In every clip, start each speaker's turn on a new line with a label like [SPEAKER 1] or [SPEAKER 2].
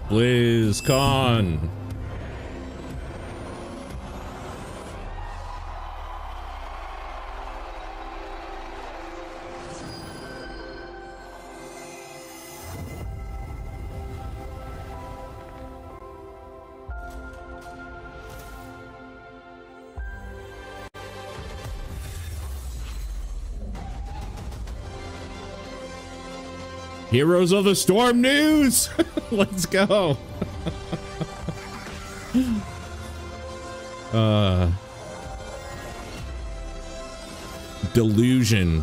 [SPEAKER 1] Blizzcon. Heroes of the Storm news. Let's go. Delusion.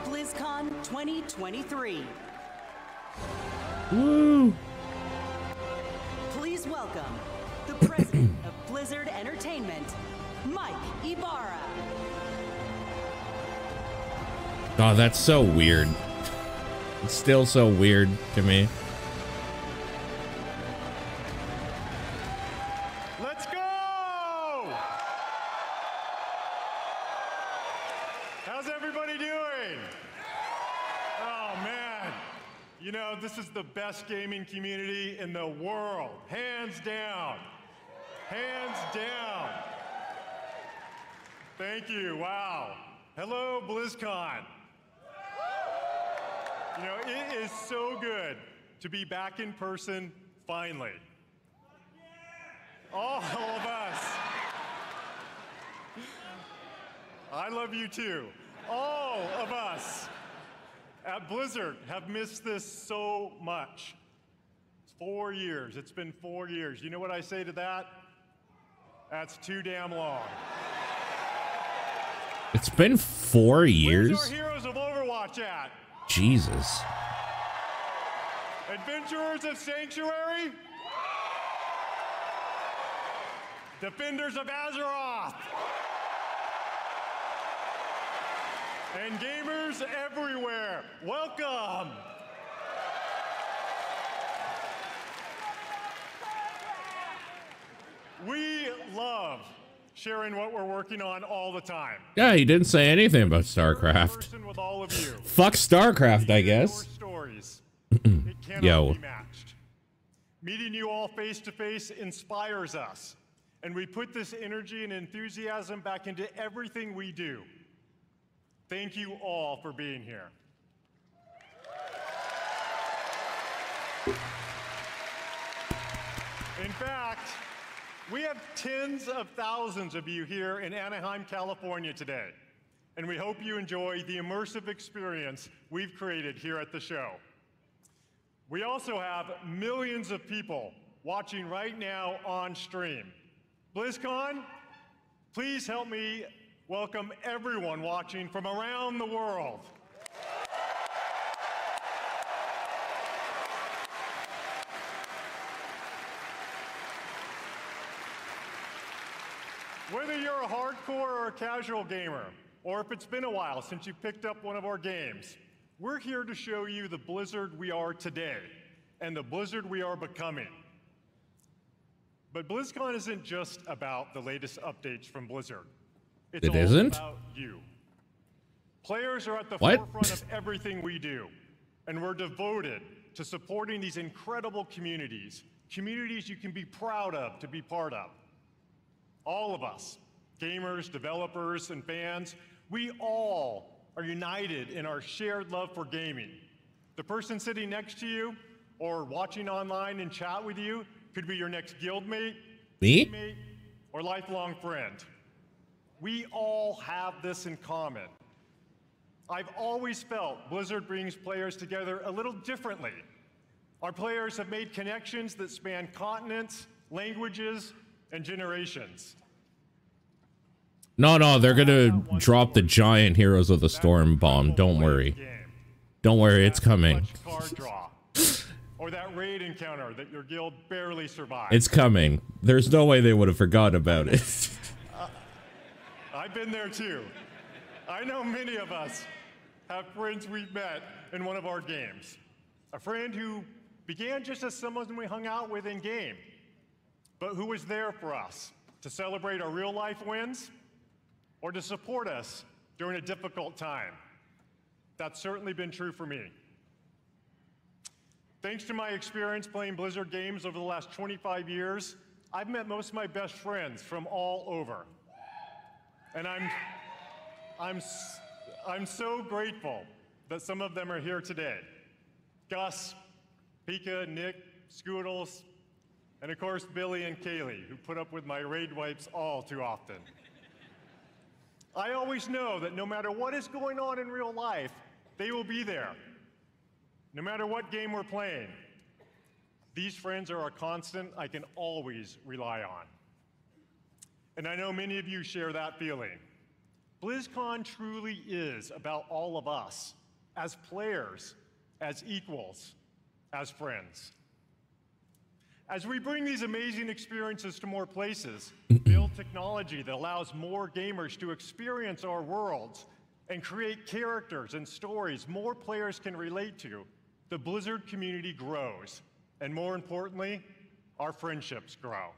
[SPEAKER 2] BlizzCon 2023.
[SPEAKER 1] Woo!
[SPEAKER 2] Please welcome the president of Blizzard Entertainment, Mike Ibarra.
[SPEAKER 1] Oh, that's so weird. It's still so weird to me.
[SPEAKER 3] Let's go! How's everybody doing? Oh man, you know, this is the best gaming community in the world, hands down. Hands down. Thank you, wow. Hello, BlizzCon. You know, it is so good to be back in person, finally. All of us. I love you too. All of us at Blizzard have missed this so much. It's 4 years. It's been 4 years. You know what I say to that? That's too damn long.
[SPEAKER 1] It's been 4 years?
[SPEAKER 3] Where's our heroes of Overwatch at?
[SPEAKER 1] Jesus.
[SPEAKER 3] Adventurers of Sanctuary? Defenders of Azeroth? And gamers everywhere, welcome! We love sharing what we're working on all the time.
[SPEAKER 1] Yeah, he didn't say anything about StarCraft.
[SPEAKER 3] With all of you.
[SPEAKER 1] Fuck StarCraft, I guess.
[SPEAKER 3] Stories. It cannot
[SPEAKER 1] Yo.
[SPEAKER 3] be matched. Meeting you all face to face inspires us, and we put this energy and enthusiasm back into everything we do. Thank you all for being here. In fact, we have tens of thousands of you here in Anaheim, California today, and we hope you enjoy the immersive experience we've created here at the show. We also have millions of people watching right now on stream. BlizzCon, please help me welcome everyone watching from around the world. Whether you're a hardcore or a casual gamer, or if it's been a while since you picked up one of our games, we're here to show you the Blizzard we are today and the Blizzard we are becoming. But BlizzCon isn't just about the latest updates from Blizzard. It's all about you. Players are at the forefront of everything we do, and we're devoted to supporting these incredible communities, communities you can be proud of to be part of. All of us, gamers, developers, and fans, we all are united in our shared love for gaming. The person sitting next to you or watching online and chat with you could be your next guildmate, teammate, or lifelong friend. We all have this in common. I've always felt Blizzard brings players together a little differently. Our players have made connections that span continents, languages, and generations.
[SPEAKER 1] No, they're gonna drop the giant Heroes of the Storm bomb. Don't worry. Don't worry, it's coming.
[SPEAKER 3] Card draw. Or that raid encounter that your guild barely survived.
[SPEAKER 1] It's coming. There's no way they would have forgotten about it.
[SPEAKER 3] I've been there too. I know many of us have friends we've met in one of our games. A friend who began just as someone we hung out with in game, but who was there for us to celebrate our real life wins or to support us during a difficult time. That's certainly been true for me. Thanks to my experience playing Blizzard games over the last 25 years, I've met most of my best friends from all over. And I'm so grateful that some of them are here today. Gus, Pika, Nick, Scoodles, and of course Billy and Kaylee, who put up with my raid wipes all too often. I always know that no matter what is going on in real life, they will be there. No matter what game we're playing, these friends are a constant I can always rely on. And I know many of you share that feeling. BlizzCon truly is about all of us, as players, as equals, as friends. As we bring these amazing experiences to more places, build technology that allows more gamers to experience our worlds and create characters and stories more players can relate to, the Blizzard community grows, and more importantly, our friendships grow.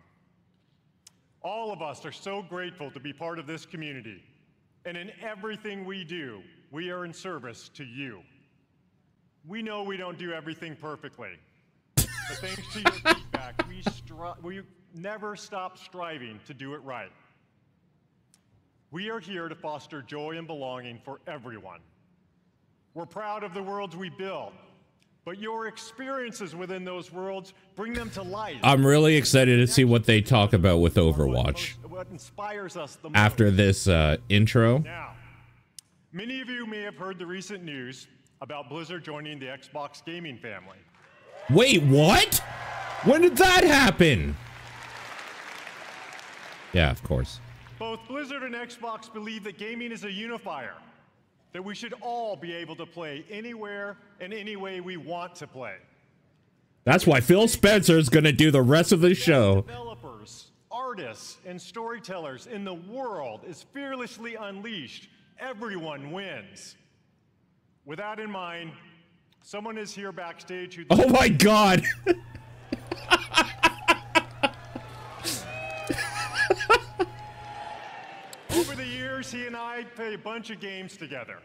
[SPEAKER 3] All of us are so grateful to be part of this community, and in everything we do, we are in service to you. We know we don't do everything perfectly, but thanks to your feedback, we never stop striving to do it right. We are here to foster joy and belonging for everyone. We're proud of the worlds we build, but your experiences within those worlds bring them to life.
[SPEAKER 1] I'm really excited to see what they talk about with Overwatch
[SPEAKER 3] what inspires us the most.
[SPEAKER 1] after this intro.
[SPEAKER 3] Now, many of you may have heard the recent news about Blizzard joining the Xbox gaming family.
[SPEAKER 1] Wait, what? When did that happen? Yeah, of course.
[SPEAKER 3] Both Blizzard and Xbox believe that gaming is a unifier, that we should all be able to play anywhere and any way we want to play.
[SPEAKER 1] That's why Phil Spencer is going to do the rest of the show.
[SPEAKER 3] Developers, artists, and storytellers in the world is fearlessly unleashed. Everyone wins. With that in mind, someone is here backstage who...
[SPEAKER 1] Oh my God!
[SPEAKER 3] Over the years, he and I played a bunch of games together.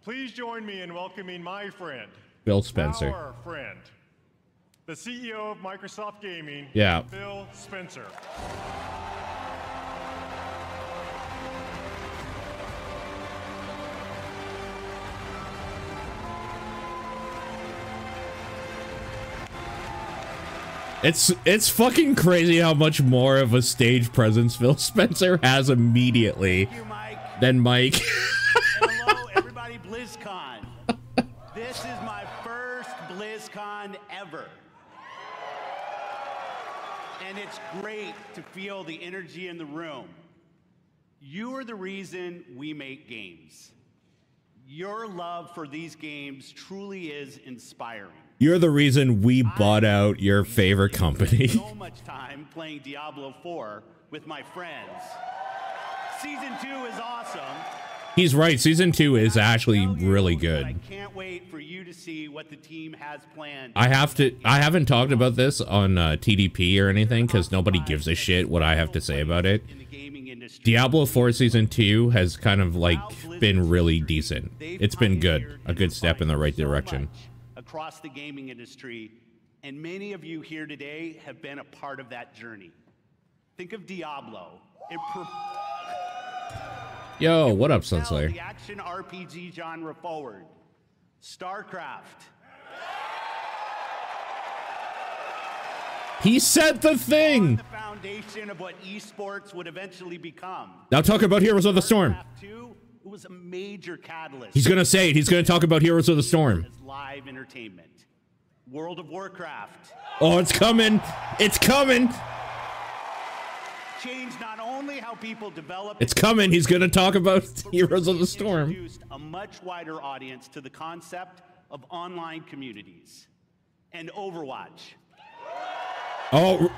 [SPEAKER 3] Please join me in welcoming my friend,
[SPEAKER 1] Phil Spencer.
[SPEAKER 3] our friend, the CEO of Microsoft Gaming,
[SPEAKER 1] Yeah.
[SPEAKER 3] Phil Spencer.
[SPEAKER 1] It's fucking crazy how much more of a stage presence Phil Spencer has immediately
[SPEAKER 4] Thank you, Mike.
[SPEAKER 1] than Mike.
[SPEAKER 4] And hello, everybody, BlizzCon. This is my first BlizzCon ever. And it's great to feel the energy in the room. You are the reason we make games. Your love for these games truly is inspiring.
[SPEAKER 1] You're the reason we bought out your favorite company.
[SPEAKER 4] So much time playing Diablo 4 with my friends. Season 2 is awesome.
[SPEAKER 1] He's right. Season 2 is actually really
[SPEAKER 4] I
[SPEAKER 1] good.
[SPEAKER 4] can't wait for you to see what the team has planned.
[SPEAKER 1] I haven't talked about this on TDP or anything because nobody gives a shit what I have to say about it.
[SPEAKER 4] In the gaming industry.
[SPEAKER 1] Diablo 4 Season 2 has kind of like been really decent. It's been good. A good step in the right direction.
[SPEAKER 4] Across the gaming industry, and many of you here today have been a part of that journey. Think of Diablo.
[SPEAKER 1] Yo, what up,
[SPEAKER 4] propelled
[SPEAKER 1] Sunslayer?
[SPEAKER 4] the action RPG genre forward. StarCraft.
[SPEAKER 1] He said the thing!
[SPEAKER 4] The foundation of what esports would eventually become.
[SPEAKER 1] Now talk about Heroes of the Storm.
[SPEAKER 4] StarCraft 2, it was a major catalyst.
[SPEAKER 1] He's gonna say it. He's gonna talk about Heroes of the Storm.
[SPEAKER 4] As live entertainment. World of Warcraft.
[SPEAKER 1] Oh, it's coming. It's coming.
[SPEAKER 4] changed not only how people develop.
[SPEAKER 1] It's coming. He's going to talk about Heroes of the Storm.
[SPEAKER 4] Introduced a much wider audience to the concept of online communities and Overwatch.
[SPEAKER 1] Oh,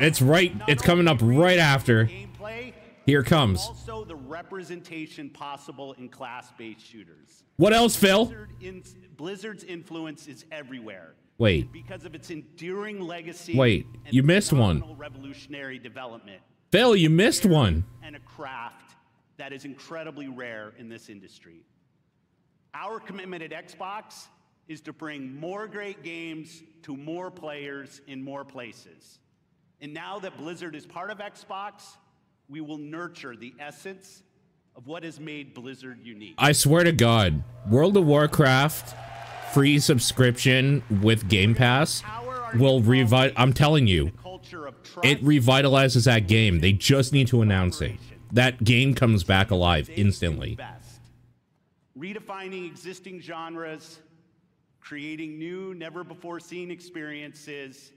[SPEAKER 1] it's right. It's coming up right after.
[SPEAKER 4] Gameplay,
[SPEAKER 1] Here it comes.
[SPEAKER 4] also the representation possible in class-based shooters.
[SPEAKER 1] What else, Phil?
[SPEAKER 4] Blizzard's influence is everywhere.
[SPEAKER 1] Wait.
[SPEAKER 4] Because of its enduring legacy.
[SPEAKER 1] Wait,
[SPEAKER 4] and
[SPEAKER 1] you missed one.
[SPEAKER 4] Revolutionary development.
[SPEAKER 1] Phil, you missed one.
[SPEAKER 4] And a craft that is incredibly rare in this industry. Our commitment at Xbox is to bring more great games to more players in more places. And now that Blizzard is part of Xbox, we will nurture the essence of what has made Blizzard unique.
[SPEAKER 1] I swear to God, World of Warcraft free subscription with Game Pass will I'm telling you, it revitalizes that game. They just need to announce it. That game comes back alive instantly.
[SPEAKER 4] Redefining existing genres, creating new, never-before-seen experiences,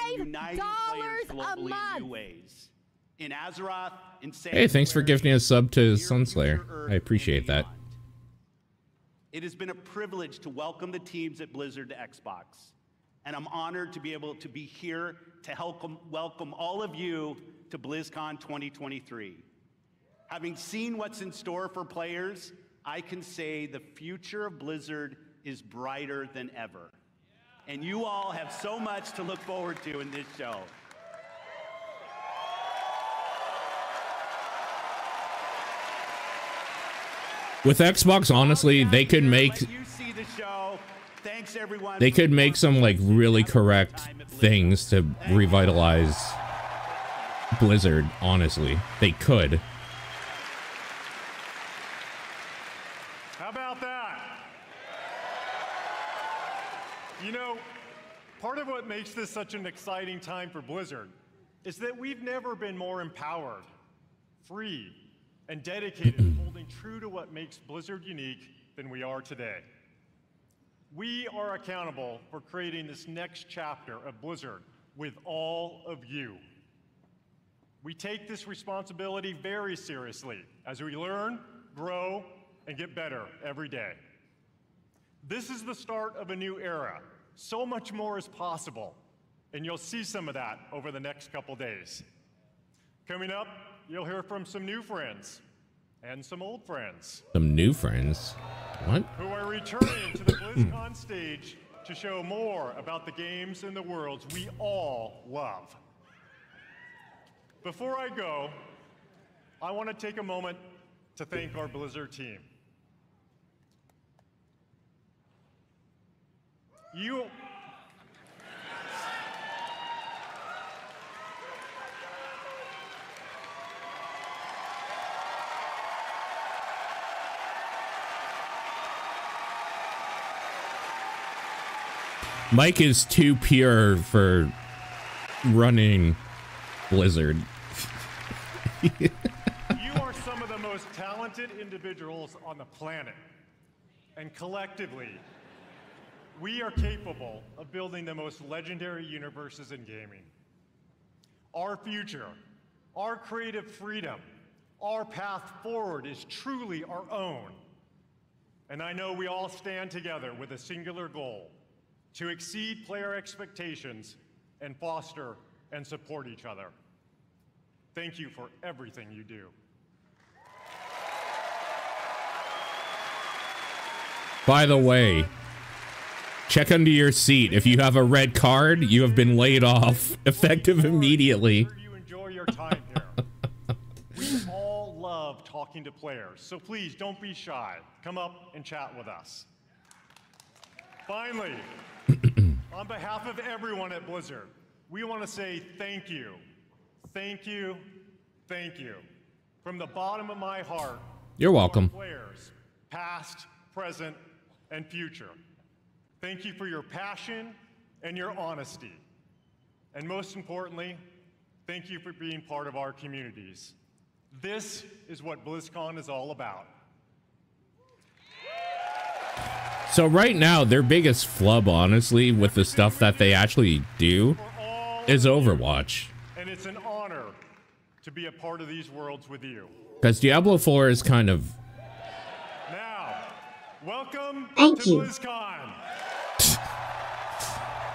[SPEAKER 4] and uniting players globally in new ways. In Azeroth, in
[SPEAKER 1] Hey, thanks for gifting a sub to Sunslayer. I appreciate that.
[SPEAKER 4] It has been a privilege to welcome the teams at Blizzard to Xbox, and I'm honored to be able to be here to help welcome all of you to BlizzCon 2023. Having seen what's in store for players, I can say the future of Blizzard is brighter than ever. And you all have so much to look forward to in this show.
[SPEAKER 1] With Xbox, honestly, they could make some like really correct things to revitalize Blizzard, honestly. They could.
[SPEAKER 3] How about that? You know, part of what makes this such an exciting time for Blizzard is that we've never been more empowered, free, and dedicated to holding true to what makes Blizzard unique than we are today. We are accountable for creating this next chapter of Blizzard with all of you. We take this responsibility very seriously as we learn, grow, and get better every day. This is the start of a new era. So much more is possible, and you'll see some of that over the next couple days. Coming up, you'll hear from some new friends and some old friends.
[SPEAKER 1] Some new friends? What?
[SPEAKER 3] Who are returning to the BlizzCon stage to show more about the games and the worlds we all love. Before I go, I want to take a moment to thank our Blizzard team.
[SPEAKER 1] Mike is too pure for running Blizzard.
[SPEAKER 3] You are some of the most talented individuals on the planet. And collectively, we are capable of building the most legendary universes in gaming. Our future, our creative freedom, our path forward is truly our own. And I know we all stand together with a singular goal: to exceed player expectations and foster and support each other. Thank you for everything you do.
[SPEAKER 1] By the way, check under your seat. If you have a red card, you have been laid off, effective immediately.
[SPEAKER 3] You enjoy your time here. We all love talking to players, so please don't be shy. Come up and chat with us. Finally, on behalf of everyone at Blizzard, we want to say thank you. Thank you. Thank you. From the bottom of my heart.
[SPEAKER 1] You're welcome.
[SPEAKER 3] Players, past, present, and future. Thank you for your passion and your honesty. And most importantly, thank you for being part of our communities. This is what BlizzCon is all about.
[SPEAKER 1] So right now, their biggest flub, honestly, with the stuff that they actually do, is Overwatch.
[SPEAKER 3] And it's an honor to be a part of these worlds with you.
[SPEAKER 1] Because Diablo 4 is kind of...
[SPEAKER 3] Now, welcome
[SPEAKER 5] Thank
[SPEAKER 3] to
[SPEAKER 5] you.
[SPEAKER 3] BlizzCon.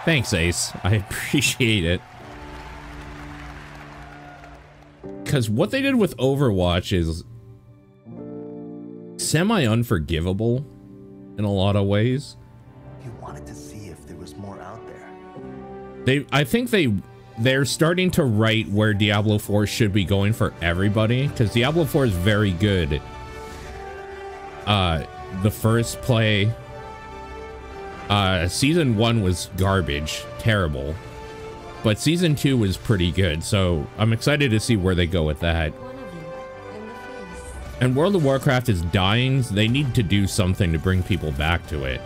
[SPEAKER 1] Thanks, Ace. I appreciate it. Because what they did with Overwatch is semi-unforgivable in a lot of ways.
[SPEAKER 6] You wanted to see if there was more out there.
[SPEAKER 1] I think they're starting to write where Diablo 4 should be going for everybody, because Diablo 4 is very good. The first play, season 1 was garbage, terrible, but season 2 was pretty good, so I'm excited to see where they go with that. And World of Warcraft is dying, so they need to do something to bring people back to it.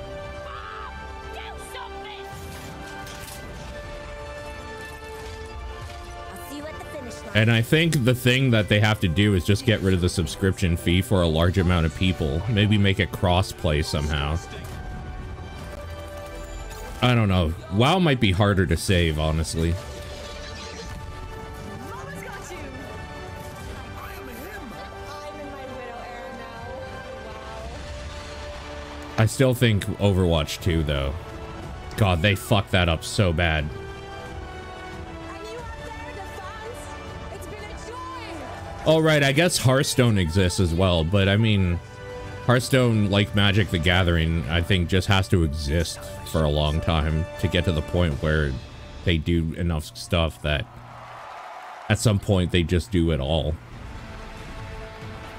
[SPEAKER 1] And I think the thing that they have to do is just get rid of the subscription fee for a large amount of people. Maybe make it cross-play somehow. I don't know. WoW might be harder to save, honestly. I still think Overwatch 2, though. God, they fucked that up so bad. Oh, right, I guess Hearthstone exists as well, but I mean, Hearthstone, like Magic the Gathering, I think just has to exist for a long time to get to the point where they do enough stuff that at some point they just do it all.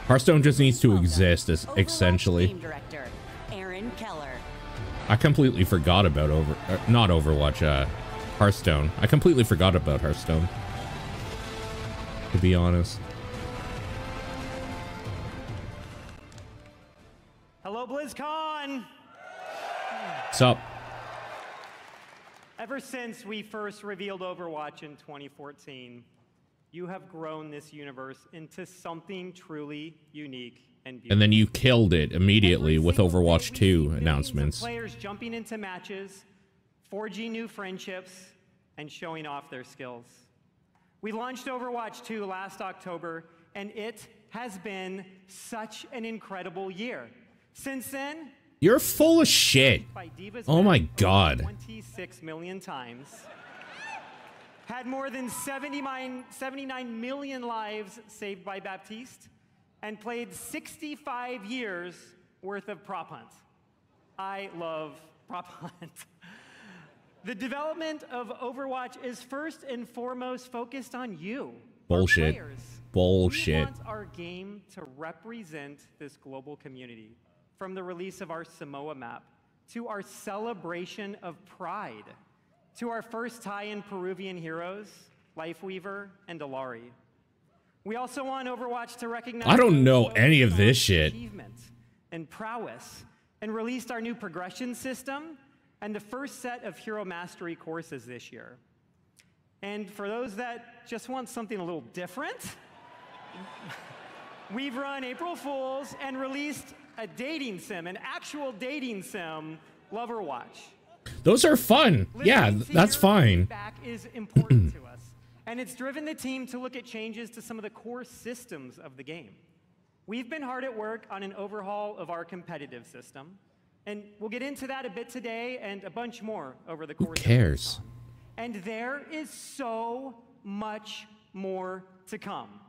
[SPEAKER 1] Hearthstone just needs to exist, essentially. I completely forgot about not Overwatch, Hearthstone. I completely forgot about Hearthstone, to be honest.
[SPEAKER 7] Hello, BlizzCon!
[SPEAKER 1] What's up?
[SPEAKER 7] Ever since we first revealed Overwatch in 2014, you have grown this universe into something truly unique and beautiful.
[SPEAKER 1] And then you killed it immediately with Overwatch 2 announcements.
[SPEAKER 7] Players jumping into matches, forging new friendships, and showing off their skills. We launched Overwatch 2 last October, and it has been such an incredible year. Since then,
[SPEAKER 1] you're full of shit. Oh my god.
[SPEAKER 7] 26 million times. Had more than 79 million lives saved by Baptiste, and played 65 years worth of prop hunt. I love prop hunt. The development of Overwatch is first and foremost focused on you.
[SPEAKER 1] Bullshit. Bullshit.
[SPEAKER 7] We want our game to represent this global community. From the release of our Samoa map, to our celebration of Pride, to our first tie-in Peruvian heroes, Lifeweaver and Alari. We also want Overwatch to recognize...
[SPEAKER 1] I don't know any of this shit.
[SPEAKER 7] ...achievement and prowess, and released our new progression system and the first set of Hero Mastery courses this year. And for those that just want something a little different, we've run April Fools and released a dating sim, an actual dating sim, Loverwatch.
[SPEAKER 1] Those are fun. Yeah, that's fine.
[SPEAKER 7] Feedback is important to us, and it's driven the team to look at changes to some of the core systems of the game. We've been hard at work on an overhaul of our competitive system, and we'll get into that a bit today and a bunch more over the course.
[SPEAKER 1] Who cares?
[SPEAKER 7] And there is so much more to come.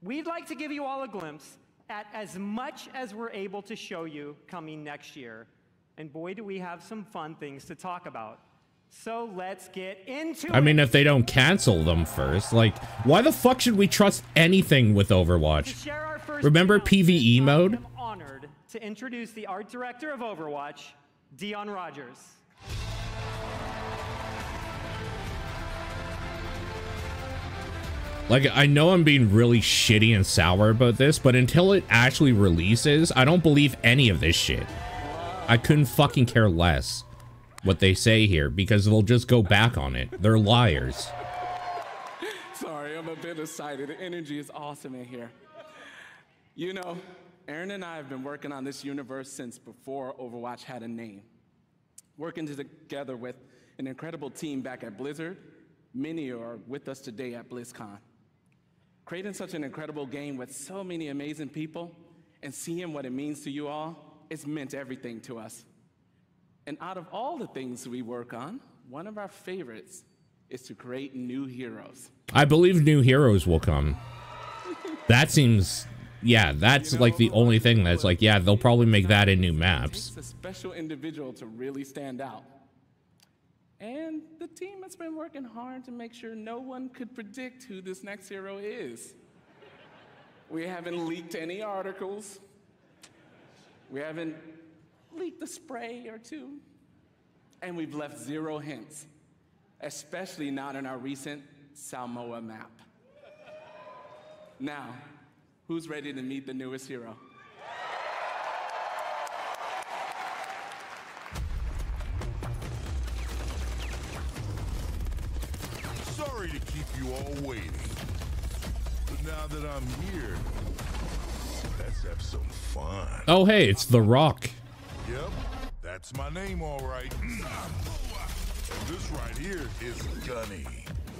[SPEAKER 7] We'd like to give you all a glimpse at as much as we're able to show you coming next year. And boy, do we have some fun things to talk about. So let's get into it.
[SPEAKER 1] I mean, if they don't cancel them first, like, why the fuck should we trust anything with Overwatch? Remember PvE mode?
[SPEAKER 7] I'm honored to introduce the art director of Overwatch, Dion Rogers.
[SPEAKER 1] Like, I know I'm being really shitty and sour about this, but until it actually releases, I don't believe any of this shit. I couldn't fucking care less what they say here, because they'll just go back on it. They're liars.
[SPEAKER 8] Sorry, I'm a bit excited. The energy is awesome in here. You know, Aaron and I have been working on this universe since before Overwatch had a name. Working together with an incredible team back at Blizzard. Many are with us today at BlizzCon. Creating such an incredible game with so many amazing people and seeing what it means to you all, it's meant everything to us. And out of all the things we work on, one of our favorites is to create new heroes.
[SPEAKER 1] I believe new heroes will come. That seems, yeah, that's like the only thing that's like, yeah, they'll probably make that in new maps.
[SPEAKER 8] It takes a special individual to really stand out. And the team has been working hard to make sure no one could predict who this next hero is. We haven't leaked any articles. We haven't leaked a spray or two. And we've left 0 hints, especially not in our recent Samoa map. Now, who's ready to meet the newest hero?
[SPEAKER 5] Sorry to keep you all waiting. But now that I'm here, let's have some fun.
[SPEAKER 1] Oh, hey, it's The Rock.
[SPEAKER 5] Yep, that's my name, all right. And this right here is Gunny.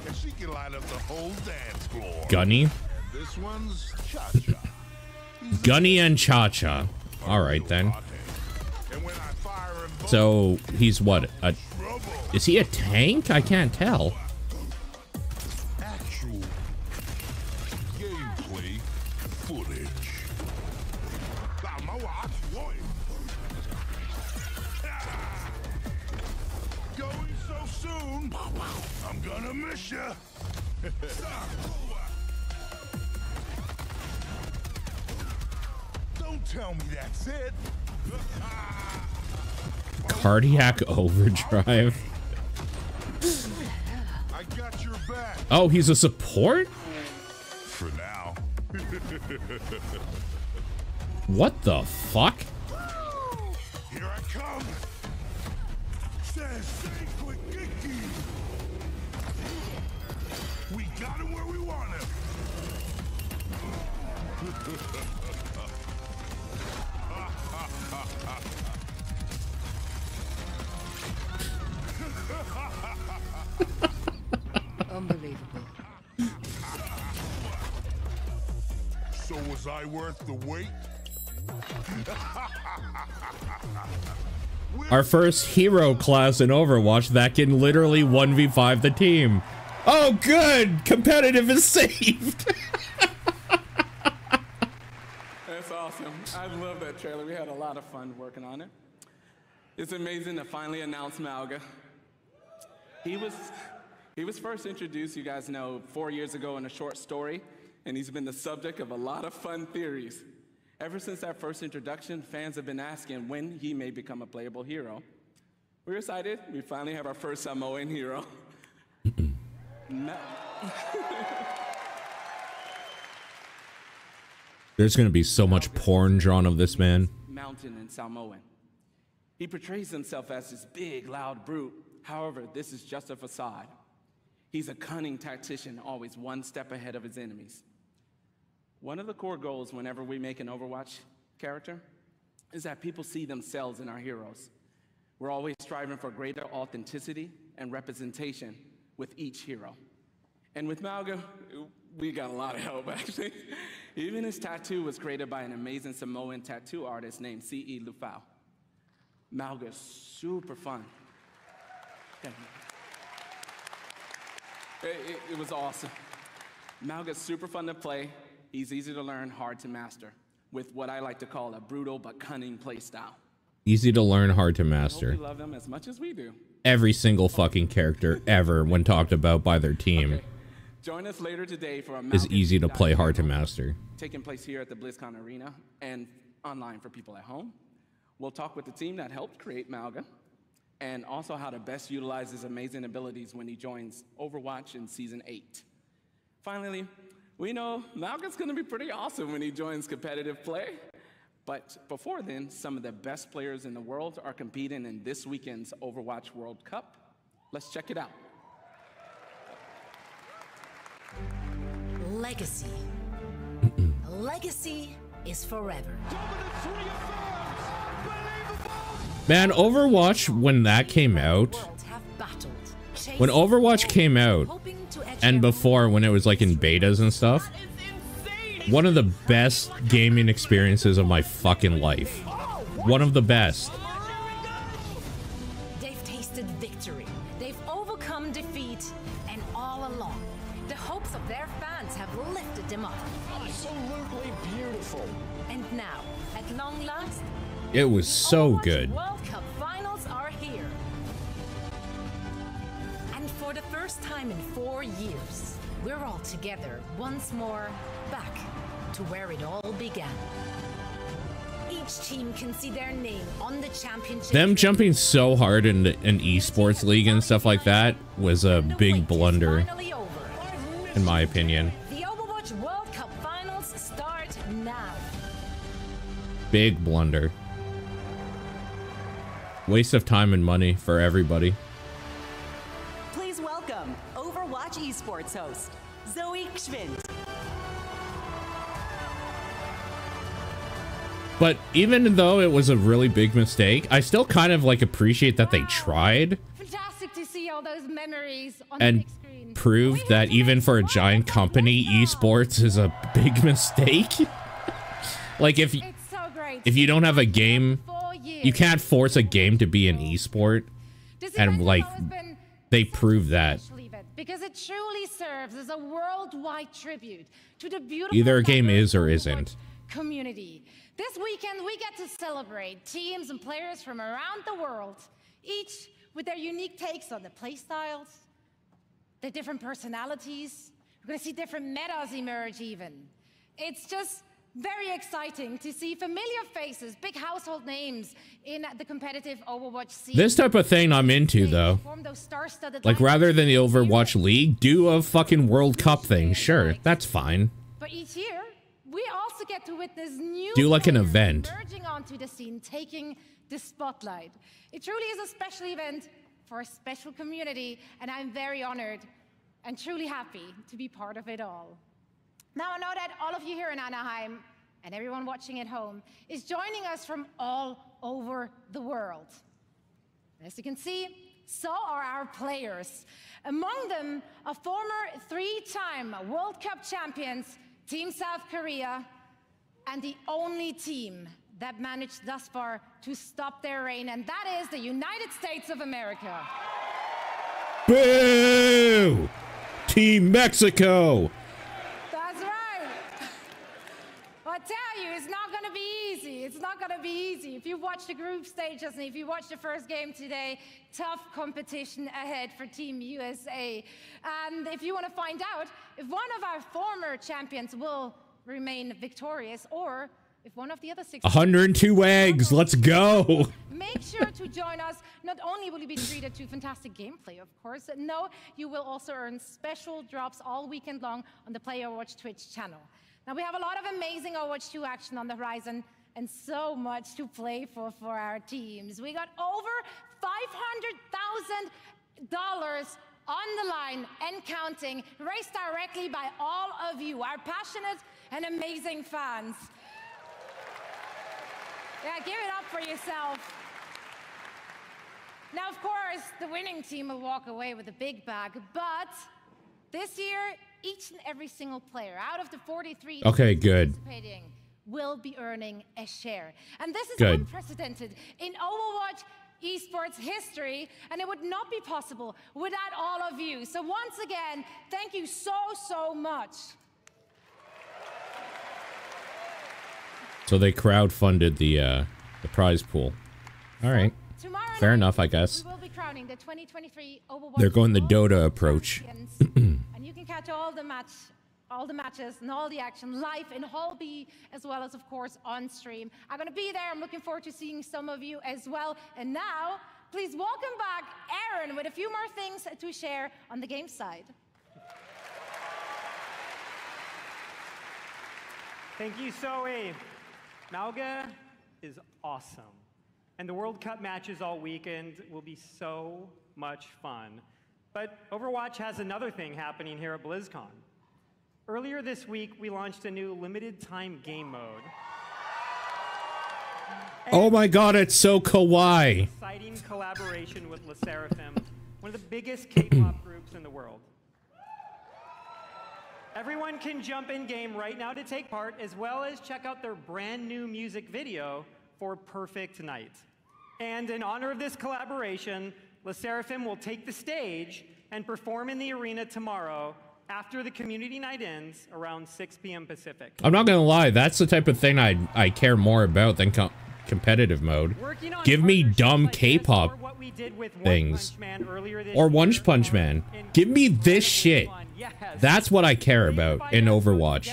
[SPEAKER 5] And she can light up the whole dance floor.
[SPEAKER 1] Gunny?
[SPEAKER 5] And this one's Cha-Cha.
[SPEAKER 1] Gunny and Cha-Cha. All right, then.
[SPEAKER 5] And when I fire him both,
[SPEAKER 1] So, he's what?
[SPEAKER 5] trouble.
[SPEAKER 1] Is he a tank? I can't tell.
[SPEAKER 5] Actual gameplay footage. Going so soon, I'm gonna miss ya. Don't tell me that's it.
[SPEAKER 1] Cardiac overdrive.
[SPEAKER 5] I got your back.
[SPEAKER 1] Oh, he's a support?
[SPEAKER 5] For now.
[SPEAKER 1] What the fuck?
[SPEAKER 5] Here I come. Stay quick, Kiki. We got him where we want him.
[SPEAKER 9] Unbelievable.
[SPEAKER 5] So was I worth the wait?
[SPEAKER 1] Our first hero class in Overwatch that can literally 1v5 the team. Oh, good! Competitive is saved!
[SPEAKER 8] That's awesome. I love that trailer. We had a lot of fun working on it. It's amazing to finally announce Malga. He was first introduced, you guys know, 4 years ago in a short story, and he's been the subject of a lot of fun theories. Ever since that first introduction, fans have been asking when he may become a playable hero. We're excited. We finally have our first Samoan hero.
[SPEAKER 1] There's gonna be so much porn drawn of this man.
[SPEAKER 8] Mountain in Samoan. He portrays himself as this big, loud brute. However, this is just a facade. He's a cunning tactician, always one step ahead of his enemies. One of the core goals whenever we make an Overwatch character is that people see themselves in our heroes. We're always striving for greater authenticity and representation with each hero. And with Malga, we got a lot of help, actually. Even his tattoo was created by an amazing Samoan tattoo artist named C.E. Lufau. Malga's super fun. It was awesome. Malga's super fun to play. He's easy to learn, hard to master, with what I like to call a brutal but cunning play style.
[SPEAKER 1] Easy to learn, hard to
[SPEAKER 8] I
[SPEAKER 1] master.
[SPEAKER 8] hope you love him as much as we do.
[SPEAKER 1] Every single fucking character ever, when talked about by their team,
[SPEAKER 8] Okay. Join us later today for a
[SPEAKER 1] is
[SPEAKER 8] Malga
[SPEAKER 1] easy to
[SPEAKER 8] deep
[SPEAKER 1] play,
[SPEAKER 8] dive
[SPEAKER 1] hard to
[SPEAKER 8] demo
[SPEAKER 1] master.
[SPEAKER 8] taking place here at the Blizzcon Arena and online for people at home. We'll talk with the team that helped create Malga and also how to best utilize his amazing abilities when he joins Overwatch in Season 8. Finally, we know Malga's gonna be pretty awesome when he joins competitive play. But before then, some of the best players in the world are competing in this weekend's Overwatch World Cup. Let's check it out.
[SPEAKER 9] Legacy. Legacy is forever.
[SPEAKER 1] Man, Overwatch, when that came out,
[SPEAKER 9] Worlds have battled,
[SPEAKER 1] when Overwatch came out,
[SPEAKER 9] hoping to edge
[SPEAKER 1] and
[SPEAKER 9] their
[SPEAKER 1] before when it was like in betas and stuff, One of the best gaming experiences of my fucking life. One of the best.
[SPEAKER 9] They've tasted victory. They've overcome defeat. And all along, the hopes of their fans have lifted them up.
[SPEAKER 10] Absolutely beautiful.
[SPEAKER 9] And now, at long last,
[SPEAKER 1] It was so good.
[SPEAKER 9] World Cup finals are here. And for the first time in 4 years, we're all together once more, back to where it all began. Each team can see their name on the championship.
[SPEAKER 1] Them jumping so hard in an esports league and stuff like that was a big blunder, in my opinion.
[SPEAKER 9] The Overwatch World Cup finals start now.
[SPEAKER 1] Big blunder. Waste of time and money for everybody.
[SPEAKER 2] Please welcome Overwatch Esports host, Zoe Schwind.
[SPEAKER 1] But even though it was a really big mistake, I still kind of like appreciate that they tried
[SPEAKER 11] Fantastic to see all those memories on
[SPEAKER 1] and
[SPEAKER 11] the big screen.
[SPEAKER 1] proved that even for a giant company, esports is a big mistake. Like if you don't have a game, you can't force a game to be an esport, and like they proved that.
[SPEAKER 11] Because it truly serves as a worldwide tribute to the beautiful
[SPEAKER 1] Either a game is or isn't.
[SPEAKER 11] community. This weekend, we get to celebrate teams and players from around the world, each with their unique takes on the playstyles, their different personalities. We're going to see different metas emerge even. It's just very exciting to see familiar faces, big household names in the competitive Overwatch scene.
[SPEAKER 1] This type of thing I'm into, though. Like, rather than the Overwatch League, do a fucking World Cup thing. Sure, that's fine.
[SPEAKER 11] But each year, we also get to witness new
[SPEAKER 1] Do like an
[SPEAKER 11] players
[SPEAKER 1] event.
[SPEAKER 11] emerging onto the scene, taking the spotlight. It truly is a special event for a special community, and I'm very honored and truly happy to be part of it all. Now, I know that all of you here in Anaheim and everyone watching at home is joining us from all over the world. As you can see, so are our players. Among them, a former three-time World Cup champions, Team South Korea, and the only team that managed thus far to stop their reign, and that is the United States of America.
[SPEAKER 1] Boo! Team Mexico!
[SPEAKER 11] That's right. I tell you, it's not going to be easy. It's not going to be easy. If you watch the group stages and if you watch the first game today, tough competition ahead for Team USA. And if you want to find out if one of our former champions will remain victorious or if one of the other 6
[SPEAKER 1] 102 eggs, let's go!
[SPEAKER 11] Make sure to join us. Not only will you be treated to fantastic gameplay, of course, no, you will also earn special drops all weekend long on the Play Overwatch Twitch channel. Now, we have a lot of amazing Overwatch 2 action on the horizon and so much to play for our teams. We got over $500,000 on the line and counting, raised directly by all of you, our passionate and amazing fans. Yeah, give it up for yourself. Now, of course, the winning team will walk away with a big bag, but this year, each and every single player out of the 43
[SPEAKER 1] Okay, good.
[SPEAKER 11] participating will be earning a share. And this is
[SPEAKER 1] Good.
[SPEAKER 11] unprecedented in Overwatch esports history, and it would not be possible without all of you. So once again, thank you so much.
[SPEAKER 1] So they crowdfunded the prize pool. All right. Fair enough, I guess.
[SPEAKER 11] We will be crowning the 2023 Overwatch
[SPEAKER 1] They're going the
[SPEAKER 11] World
[SPEAKER 1] Dota approach.
[SPEAKER 11] and you can catch all the matches and all the action live in Hall B, as well as, of course, on stream. I'm going to be there. I'm looking forward to seeing some of you as well. And now, please welcome back Aaron with a few more things to share on the game side.
[SPEAKER 7] Thank you, Zoe. Mauga is awesome. And the World Cup matches all weekend will be so much fun. But Overwatch has another thing happening here at Blizzcon. Earlier this week, we launched a new limited time game mode.
[SPEAKER 1] Oh my god, it's so kawaii.
[SPEAKER 7] Exciting collaboration with Le Seraphim, one of the biggest K-pop groups in the world. Everyone can jump in game right now to take part, as well as check out their brand new music video for Perfect Night. And in honor of this collaboration, Le Seraphim will take the stage and perform in the arena tomorrow after the community night ends around 6 p.m. Pacific.
[SPEAKER 1] I'm not gonna lie, that's the type of thing I care more about than competitive mode. Give me dumb K-pop things. Or One Punch Man. Give me this shit. That's what I care about in Overwatch.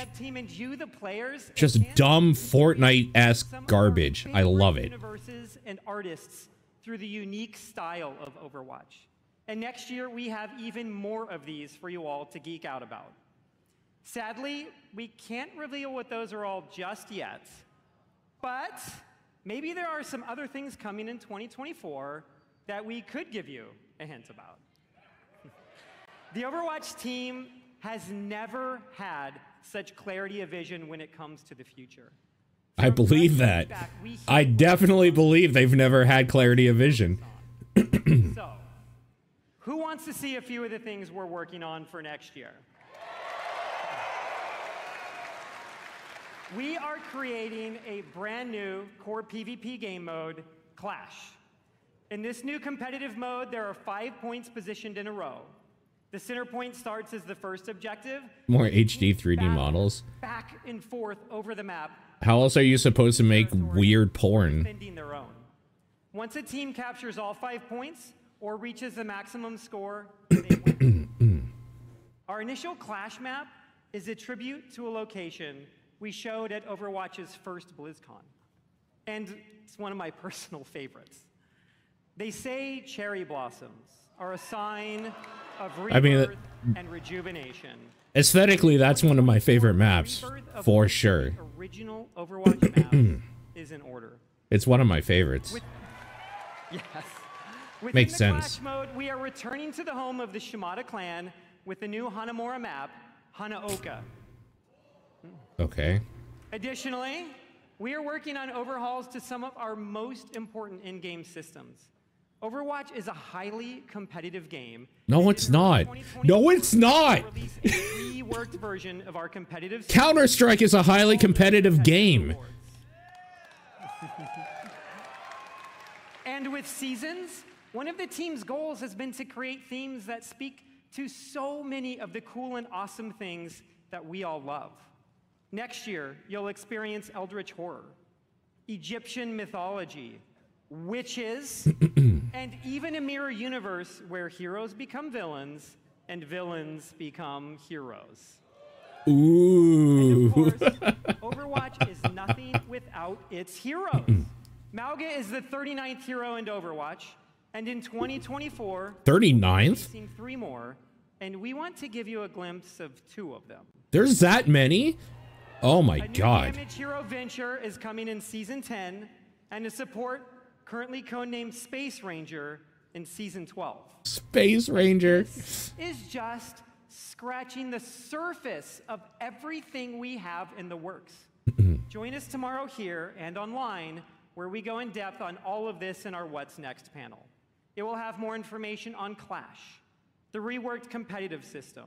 [SPEAKER 1] Just dumb Fortnite-esque garbage. I love it.
[SPEAKER 7] And artists through the unique style of Overwatch. And next year, we have even more of these for you all to geek out about. Sadly, we can't reveal what those are all just yet, but maybe there are some other things coming in 2024 that we could give you a hint about. The Overwatch team has never had such clarity of vision when it comes to the future.
[SPEAKER 1] I believe that. I definitely believe they've never had clarity of vision.
[SPEAKER 7] So, who wants to see a few of the things we're working on for next year? We are creating a brand new core PvP game mode, Clash. In this new competitive mode, there are 5 points positioned in a row. The center point starts as the first objective.
[SPEAKER 1] More HD 3D models.
[SPEAKER 7] Back and forth over the map.
[SPEAKER 1] How else are you supposed to make weird porn?
[SPEAKER 7] Defending their own. Once a team captures all 5 points or reaches the maximum score, they win. Our initial Clash map is a tribute to a location we showed at Overwatch's first BlizzCon. And it's one of my personal favorites. They say cherry blossoms are a sign of rebirth and rejuvenation.
[SPEAKER 1] Aesthetically, that's one of my favorite maps, for sure.
[SPEAKER 7] The original Overwatch map is in order.
[SPEAKER 1] It's one of my favorites.
[SPEAKER 7] Yes. Within
[SPEAKER 1] Makes
[SPEAKER 7] the
[SPEAKER 1] sense.
[SPEAKER 7] Clash mode, we are returning to the home of the Shimada clan with the new Hanamura map, Hanaoka.
[SPEAKER 1] Okay.
[SPEAKER 7] Additionally, we are working on overhauls to some of our most important in-game systems. Overwatch is a highly competitive game.
[SPEAKER 1] No, it's not. No, it's not.
[SPEAKER 7] Release a reworked version of our competitive
[SPEAKER 1] Counter-Strike is a highly competitive game.
[SPEAKER 7] And with Seasons, one of the team's goals has been to create themes that speak to so many of the cool and awesome things that we all love. Next year, you'll experience Eldritch Horror, Egyptian mythology, witches, and even a mirror universe where heroes become villains and villains become heroes.
[SPEAKER 1] Ooh.
[SPEAKER 7] And of course, Overwatch is nothing without its heroes. Mauga is the 39th hero in Overwatch, and in 2024,
[SPEAKER 1] 39th?
[SPEAKER 7] We've 3 more, and we want to give you a glimpse of 2 of them.
[SPEAKER 1] There's that many? Oh my god.
[SPEAKER 7] Damage hero Venture is coming in Season 10, and a support currently codenamed Space Ranger in Season 12.
[SPEAKER 1] Space Ranger.
[SPEAKER 7] This is just scratching the surface of everything we have in the works. Join us tomorrow here and online, where we go in depth on all of this in our What's Next panel. It will have more information on Clash, the reworked competitive system,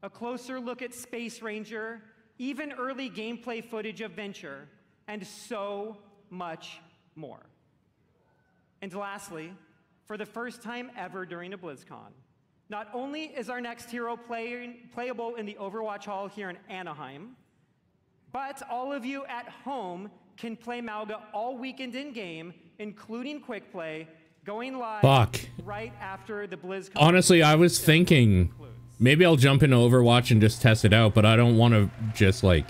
[SPEAKER 7] a closer look at Space Ranger, even early gameplay footage of Venture, and so much more. And lastly, for the first time ever during a BlizzCon, not only is our next hero playable in the Overwatch Hall here in Anaheim, but all of you at home can play Mauga all weekend in-game, including Quick Play, going live right after the BlizzCon.
[SPEAKER 1] Honestly, I was thinking maybe I'll jump into Overwatch and just test it out, but I don't want to just like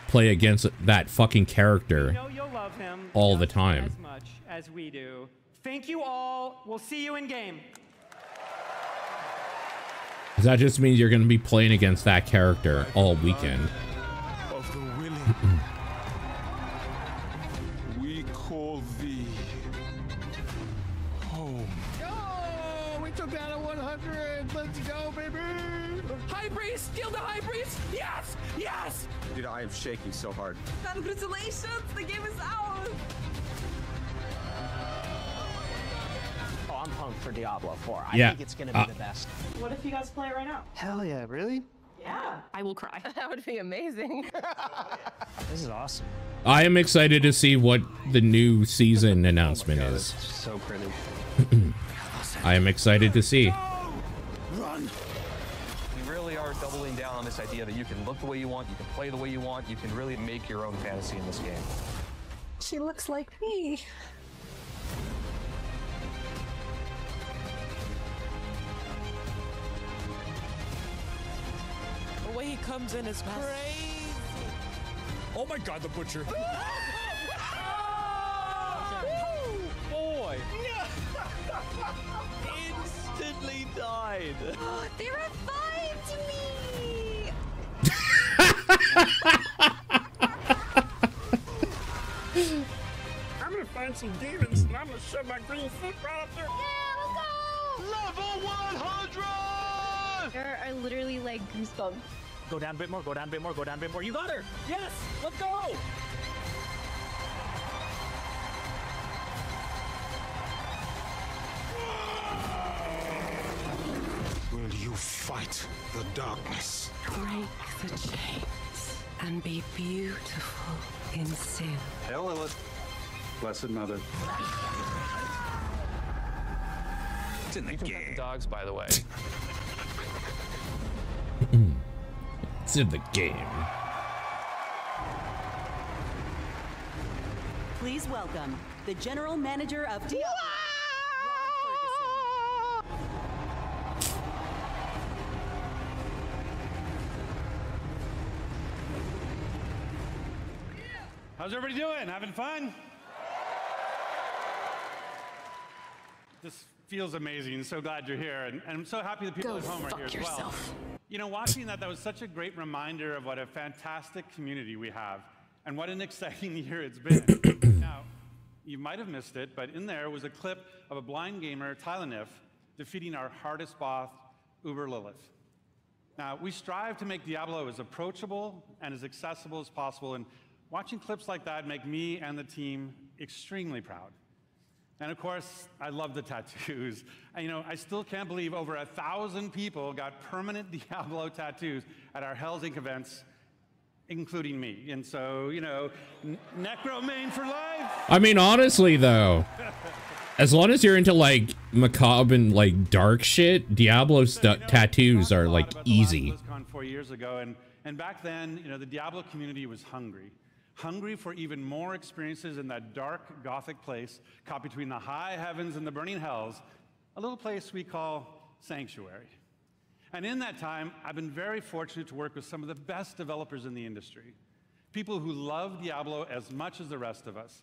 [SPEAKER 1] play against that fucking character
[SPEAKER 7] You'll love him
[SPEAKER 1] all the time.
[SPEAKER 7] as much as we do. Thank you all. We'll see you in game.
[SPEAKER 1] That just means you're going to be playing against that character all weekend.
[SPEAKER 5] Of the willing. We call thee home.
[SPEAKER 10] Oh, we took down a 100. Let's go, baby.
[SPEAKER 12] High Priest, steal the High Priest. Yes, yes.
[SPEAKER 13] Dude, I am shaking so hard.
[SPEAKER 12] Congratulations, the game is out.
[SPEAKER 14] Oh, I'm pumped for Diablo 4. I
[SPEAKER 1] Yeah.
[SPEAKER 14] think it's going to be the best.
[SPEAKER 15] What if you guys play it right now?
[SPEAKER 6] Hell yeah, really?
[SPEAKER 15] Yeah.
[SPEAKER 16] I will cry.
[SPEAKER 15] That would be amazing.
[SPEAKER 17] This is awesome.
[SPEAKER 1] I am excited to see what the new season announcement is.
[SPEAKER 17] So pretty.
[SPEAKER 1] I am excited to see.
[SPEAKER 17] Run. We really are doubling down on this idea that you can look the way you want, you can play the way you want, you can really make your own fantasy in this game.
[SPEAKER 15] She looks like me.
[SPEAKER 12] The way he comes in is crazy.
[SPEAKER 18] Oh my god, the butcher.
[SPEAKER 12] Boy. Instantly died.
[SPEAKER 15] They revived me.
[SPEAKER 10] I'm gonna find some demons and I'm gonna shove my green foot right up there.
[SPEAKER 15] Level 100! There are literally like goosebumps.
[SPEAKER 17] Go down a bit more, go down a bit more, go down a bit more. You got her! Yes! Let's go!
[SPEAKER 10] Will you fight the darkness?
[SPEAKER 15] Break the chains and be beautiful in sin.
[SPEAKER 13] Hail Lilith, Blessed Mother.
[SPEAKER 18] It's in the game.
[SPEAKER 17] Dogs, by the way.
[SPEAKER 1] It's in the game.
[SPEAKER 2] Please welcome the General Manager of Diablo,
[SPEAKER 4] How's everybody doing? Having fun? This feels amazing. So glad you're here, and I'm so happy the people at home are here as well. You know, watching that was such a great reminder of what a fantastic community we have, and what an exciting year it's been. Now, you might have missed it, but in there was a clip of a blind gamer, Tylenif, defeating our hardest boss, Uber Lilith. Now, we strive to make Diablo as approachable and as accessible as possible, and watching clips like that make me and the team extremely proud. And of course, I love the tattoos. You know, I still can't believe over 1,000 people got permanent Diablo tattoos at our Hell's Inc. events, including me. And so, you know, Necromain for life.
[SPEAKER 1] I mean, honestly, though, as long as you're into like macabre and like dark shit, Diablo tattoos are like easy.
[SPEAKER 4] Blizzcon 4 years ago, and back then, you know, the Diablo community was hungry for even more experiences in that dark Gothic place caught between the high heavens and the burning hells, a little place we call Sanctuary. And in that time, I've been very fortunate to work with some of the best developers in the industry, people who love Diablo as much as the rest of us.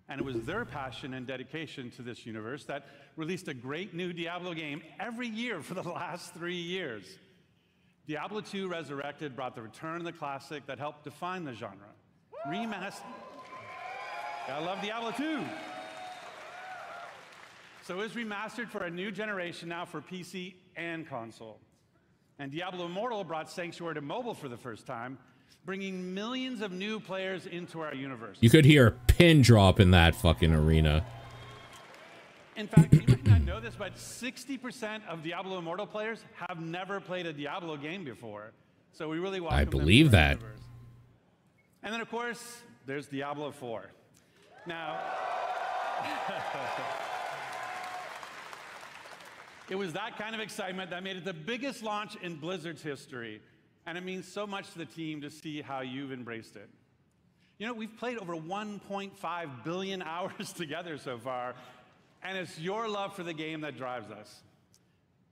[SPEAKER 4] And it was their passion and dedication to this universe that released a great new Diablo game every year for the last 3 years. Diablo 2 Resurrected brought the return of the classic that helped define the genre. Remastered. I love Diablo 2. So it was remastered for a new generation now for PC and console. And Diablo Immortal brought Sanctuary to mobile for the first time, bringing millions of new players into our universe.
[SPEAKER 1] You could hear a pin drop in that fucking arena.
[SPEAKER 4] In fact, you might not know this, but 60% of Diablo Immortal players have never played a Diablo game before. So we really welcome
[SPEAKER 1] I
[SPEAKER 4] them
[SPEAKER 1] believe
[SPEAKER 4] to our
[SPEAKER 1] that.
[SPEAKER 4] universe. And then, of course, there's Diablo 4. Now, it was that kind of excitement that made it the biggest launch in Blizzard's history. And it means so much to the team to see how you've embraced it. You know, we've played over 1.5 billion hours together so far, and it's your love for the game that drives us.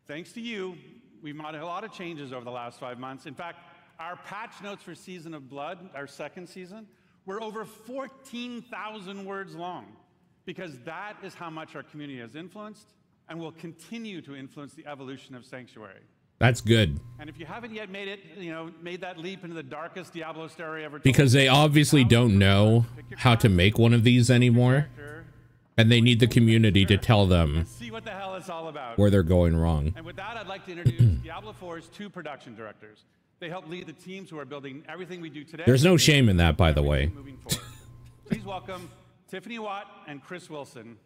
[SPEAKER 4] Thanks to you, we've made a lot of changes over the last 5 months. In fact, our patch notes for Season of Blood, our second season, were over 14,000 words long, because that is how much our community has influenced and will continue to influence the evolution of Sanctuary.
[SPEAKER 1] That's good.
[SPEAKER 4] And if you haven't yet made it, you know, made that leap into the darkest Diablo story ever told,
[SPEAKER 1] Because they obviously don't know how to make one of these anymore. And they need the community to tell them
[SPEAKER 4] see what the hell it's all about.
[SPEAKER 1] where they're going wrong.
[SPEAKER 4] And with that, I'd like to introduce Diablo 4's 2 production directors. They help lead the teams who are building everything we do today.
[SPEAKER 1] There's no shame in that, by the way.
[SPEAKER 4] Please welcome Tiffany Watt and Chris Wilson.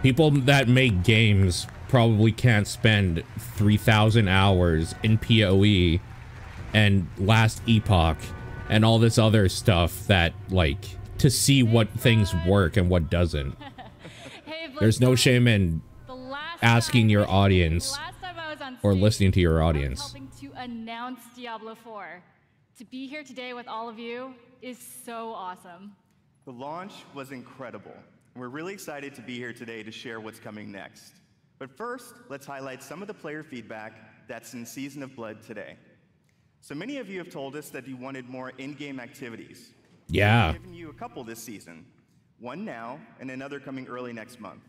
[SPEAKER 1] People that make games probably can't spend 3,000 hours in PoE and Last Epoch and all this other stuff that, like, to see what things work and what doesn't. There's no shame in asking your audience or listening to your audience.
[SPEAKER 16] Helping to announce Diablo 4. To be here today with all of you is so awesome.
[SPEAKER 6] The launch was incredible. We're really excited to be here today to share what's coming next. But first, let's highlight some of the player feedback that's in Season of Blood today. So many of you have told us that you wanted more in-game activities.
[SPEAKER 1] Yeah.
[SPEAKER 6] We've given you a couple this season. One now, and another coming early next month.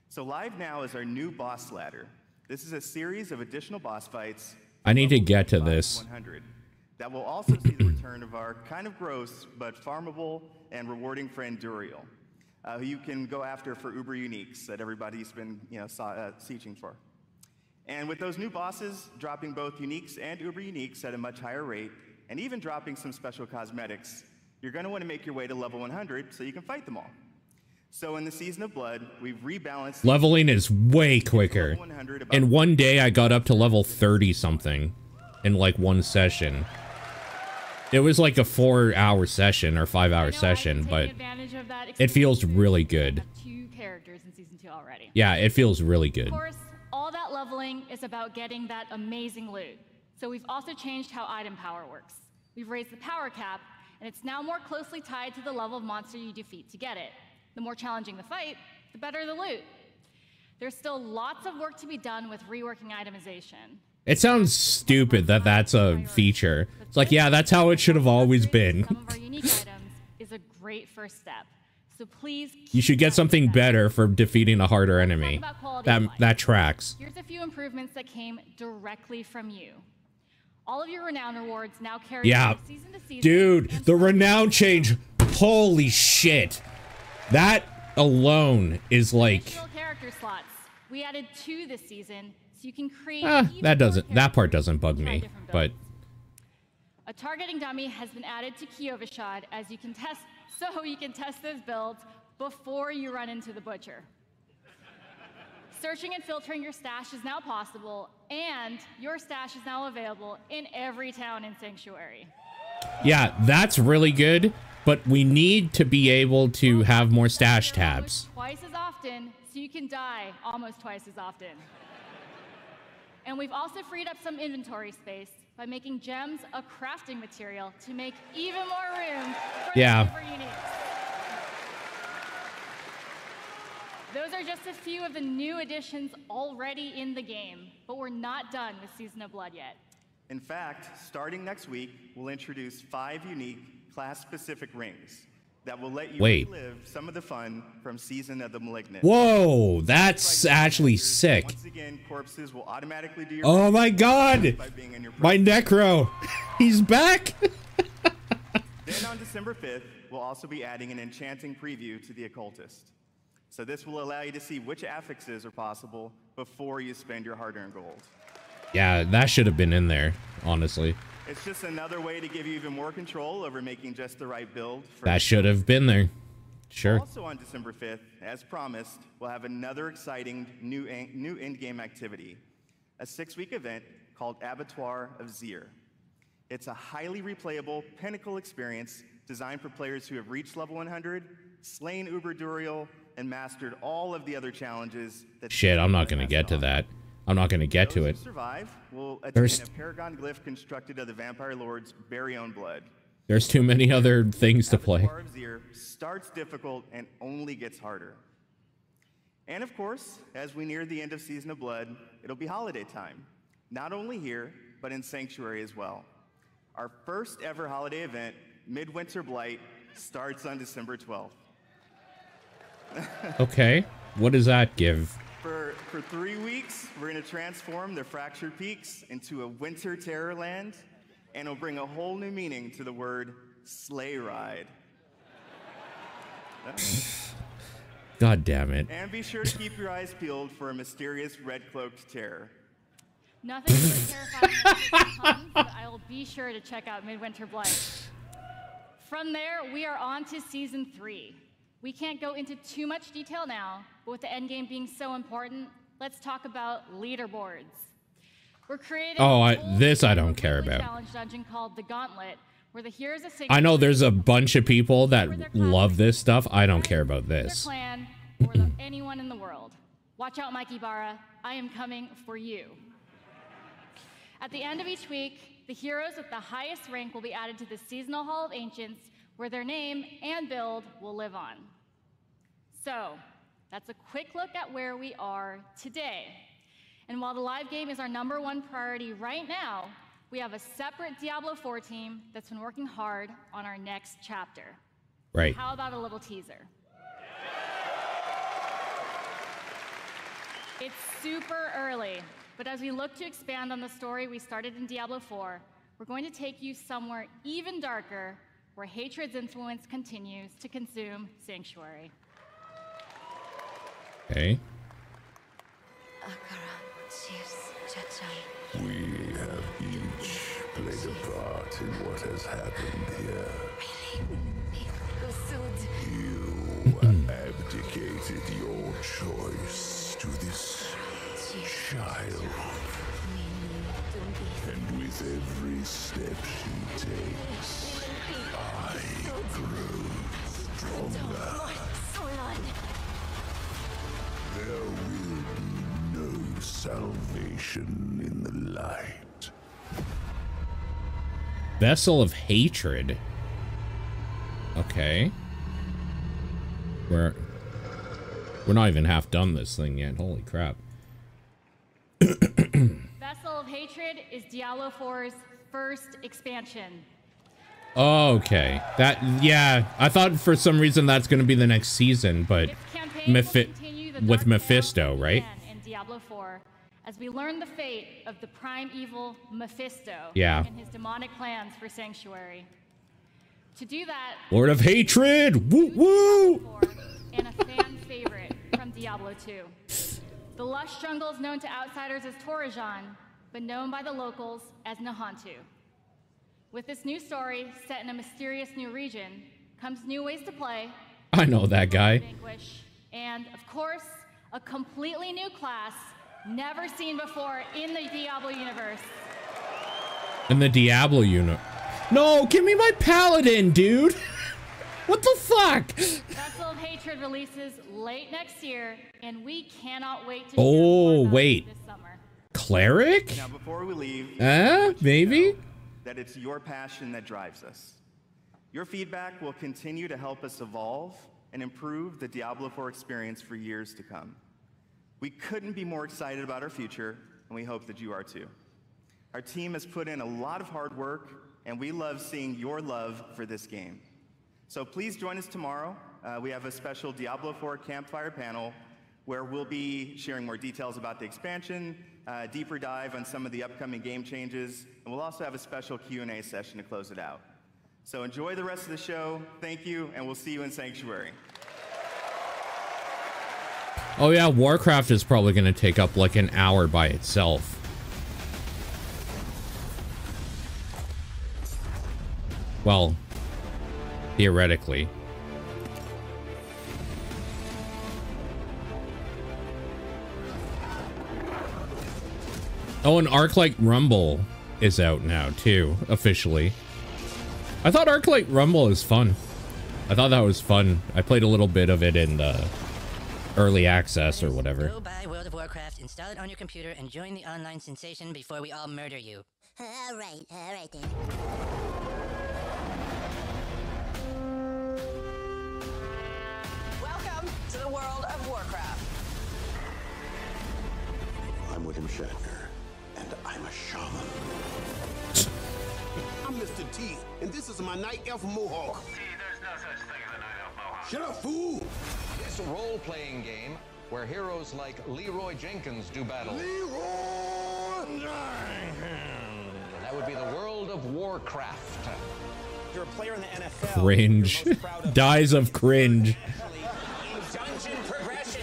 [SPEAKER 6] So live now is our new boss ladder. This is a series of additional boss fights.
[SPEAKER 1] I need to get to this.
[SPEAKER 6] 100. That will also see the return of our kind of gross but farmable and rewarding friend Duriel, who you can go after for Uber Uniques that everybody's been sieging for. And with those new bosses dropping both Uniques and Uber Uniques at a much higher rate, and even dropping some special cosmetics, you're going to want to make your way to level 100 so you can fight them all. So in the Season of Blood, we've rebalanced...
[SPEAKER 1] Leveling is way quicker. In one day, I got up to level 30-something in, like, one session. It was like a 4-hour session or 5-hour session, but it feels really good.
[SPEAKER 16] 2 characters in Season 2 already.
[SPEAKER 1] Yeah, it feels really good.
[SPEAKER 16] Of course, all that leveling is about getting that amazing loot. So we've also changed how item power works. We've raised the power cap, and it's now more closely tied to the level of monster you defeat to get it. The more challenging the fight, the better the loot. There's still lots of work to be done with reworking itemization.
[SPEAKER 1] It sounds stupid that that's a feature. It's like, yeah, that's how it should have always been.
[SPEAKER 16] Some of our unique items is a great first step. So please
[SPEAKER 1] You should get something better for defeating a harder enemy. That tracks.
[SPEAKER 16] Here's a few improvements that came directly from you. All of your renown rewards now carry season to season.
[SPEAKER 1] Dude, the renown change. Holy shit. That alone is like...
[SPEAKER 16] character slots. We added 2 this season, so you can create...
[SPEAKER 1] that part doesn't bug me, but...
[SPEAKER 16] A targeting dummy has been added to Kyovashad as you can test, so you can test those builds before you run into the butcher. Searching and filtering your stash is now possible, and your stash is now available in every town in Sanctuary.
[SPEAKER 1] Yeah, that's really good, but we need to be able to have more stash tabs.
[SPEAKER 16] Twice as often, so you can die almost twice as often. And we've also freed up some inventory space by making gems a crafting material to make even more room for super uniques. Those are just a few of the new additions already in the game, but we're not done with Season of Blood yet.
[SPEAKER 6] In fact, starting next week, we'll introduce 5 unique class-specific rings that will let you relive some of the fun from Season of the Malignant.
[SPEAKER 1] Whoa, that's actually sick.
[SPEAKER 6] Once again, corpses will automatically do your
[SPEAKER 1] oh my god! My Necro! He's back!
[SPEAKER 6] Then on December 5th, we'll also be adding an enchanting preview to the Occultist. So this will allow you to see which affixes are possible before you spend your hard-earned gold.
[SPEAKER 1] Yeah, that should have been in there, honestly.
[SPEAKER 6] It's just another way to give you even more control over making just the right build.
[SPEAKER 1] That should have been there. Sure.
[SPEAKER 6] Also on December 5th, as promised, we'll have another exciting new in-game activity, a 6-week event called Abattoir of Zir. It's a highly replayable pinnacle experience designed for players who have reached level 100, slain Uber Duriel, and mastered all of the other challenges.
[SPEAKER 1] Shit, I'm not going to get to that. I'm not going to get to it.
[SPEAKER 6] Survive will attain a paragon glyph constructed of the Vampire Lord's very own blood.
[SPEAKER 1] There's too many other things to play.
[SPEAKER 6] Abattoir of Zir starts difficult and only gets harder. And of course, as we near the end of Season of Blood, it'll be holiday time. Not only here, but in Sanctuary as well. Our first ever holiday event, Midwinter Blight, starts on December 12th.
[SPEAKER 1] Okay, what does that give?
[SPEAKER 6] For 3 weeks, we're going to transform the Fractured Peaks into a winter terror land, and it'll bring a whole new meaning to the word sleigh ride.
[SPEAKER 1] God damn it.
[SPEAKER 6] And be sure to keep your eyes peeled for a mysterious red-cloaked terror.
[SPEAKER 16] Nothing really terrifying comes, but I will be sure to check out Midwinter Blight. From there, we are on to Season 3. We can't go into too much detail now, but with the endgame being so important, let's talk about leaderboards. We're creating
[SPEAKER 1] this I don't care about.
[SPEAKER 16] challenge dungeon called the Gauntlet, where the heroes of
[SPEAKER 1] I know there's a bunch of people that love this stuff. I don't care about this.
[SPEAKER 16] clan or anyone in the world. Watch out, Mike Ibarra. I am coming for you. At the end of each week, the heroes with the highest rank will be added to the Seasonal Hall of Ancients, where their name and build will live on. So, that's a quick look at where we are today. And while the live game is our #1 priority right now, we have a separate Diablo 4 team that's been working hard on our next chapter.
[SPEAKER 1] Right.
[SPEAKER 16] How about a little teaser? It's super early, but as we look to expand on the story we started in Diablo 4, we're going to take you somewhere even darker, where hatred's influence continues to consume Sanctuary.
[SPEAKER 1] Okay.
[SPEAKER 5] We have each played a part in what has happened here. You abdicated your choice to this child. And with every step she takes, I grow stronger. There will be no salvation in the light.
[SPEAKER 1] Vessel of Hatred. Okay. We're not even half done this thing yet. Holy crap.
[SPEAKER 16] Vessel of Hatred is Diablo 4's first expansion.
[SPEAKER 1] Okay. Yeah, I thought for some reason that's going to be the next season, but with Mephisto, right?
[SPEAKER 16] In Diablo 4, as we learn the fate of the prime evil Mephisto
[SPEAKER 1] Yeah.
[SPEAKER 16] and his demonic plans for Sanctuary. To do that,
[SPEAKER 1] Lord of Hatred! Woo woo!
[SPEAKER 16] and a fan favorite from Diablo 2. The lush jungles known to outsiders as Torajan, but known by the locals as Nahantu. With this new story set in a mysterious new region, comes new ways to play,
[SPEAKER 1] I know that guy.
[SPEAKER 16] vanquish, and of course, a completely new class never seen before in the Diablo universe.
[SPEAKER 1] In the Diablo unit. No, give me my paladin, dude! What the fuck?
[SPEAKER 16] Vessel of Hatred releases late next year, and we cannot wait to
[SPEAKER 1] Oh, wait.
[SPEAKER 16] this summer.
[SPEAKER 1] Cleric?
[SPEAKER 6] Now, before we leave,
[SPEAKER 1] Maybe?
[SPEAKER 6] that it's your passion that drives us. Your feedback will continue to help us evolve and improve the Diablo 4 experience for years to come. We couldn't be more excited about our future, and we hope that you are too. Our team has put in a lot of hard work, and we love seeing your love for this game. So please join us tomorrow. We have a special Diablo 4 campfire panel where we'll be sharing more details about the expansion, deeper dive on some of the upcoming game changes, and we'll also have a special Q&A session to close it out. So enjoy the rest of the show. Thank you, and we'll see you in Sanctuary.
[SPEAKER 1] Oh yeah, Warcraft is probably going to take up like an hour by itself. Well, theoretically. Oh, and Arclight Rumble is out now too, officially. I thought Arclight Rumble is fun. I thought that was fun. I played a little bit of it in the early access or whatever.
[SPEAKER 19] Go buy World of Warcraft, install it on your computer, and join the online sensation before we all murder you. All right then.
[SPEAKER 20] Welcome to the world of Warcraft.
[SPEAKER 21] I'm William Shatner, and I'm a shaman. I'm Mr. T, and this is my Night Elf Mohawk.
[SPEAKER 22] See, there's no such thing as a Night Elf Mohawk.
[SPEAKER 21] Shut up, fool!
[SPEAKER 17] It's a role-playing game where heroes like Leroy Jenkins do battle.
[SPEAKER 21] Leroy!
[SPEAKER 17] That would be the world of Warcraft.
[SPEAKER 23] You're a player in the NFL.
[SPEAKER 1] Cringe. Dies of cringe.
[SPEAKER 23] Dungeon progression.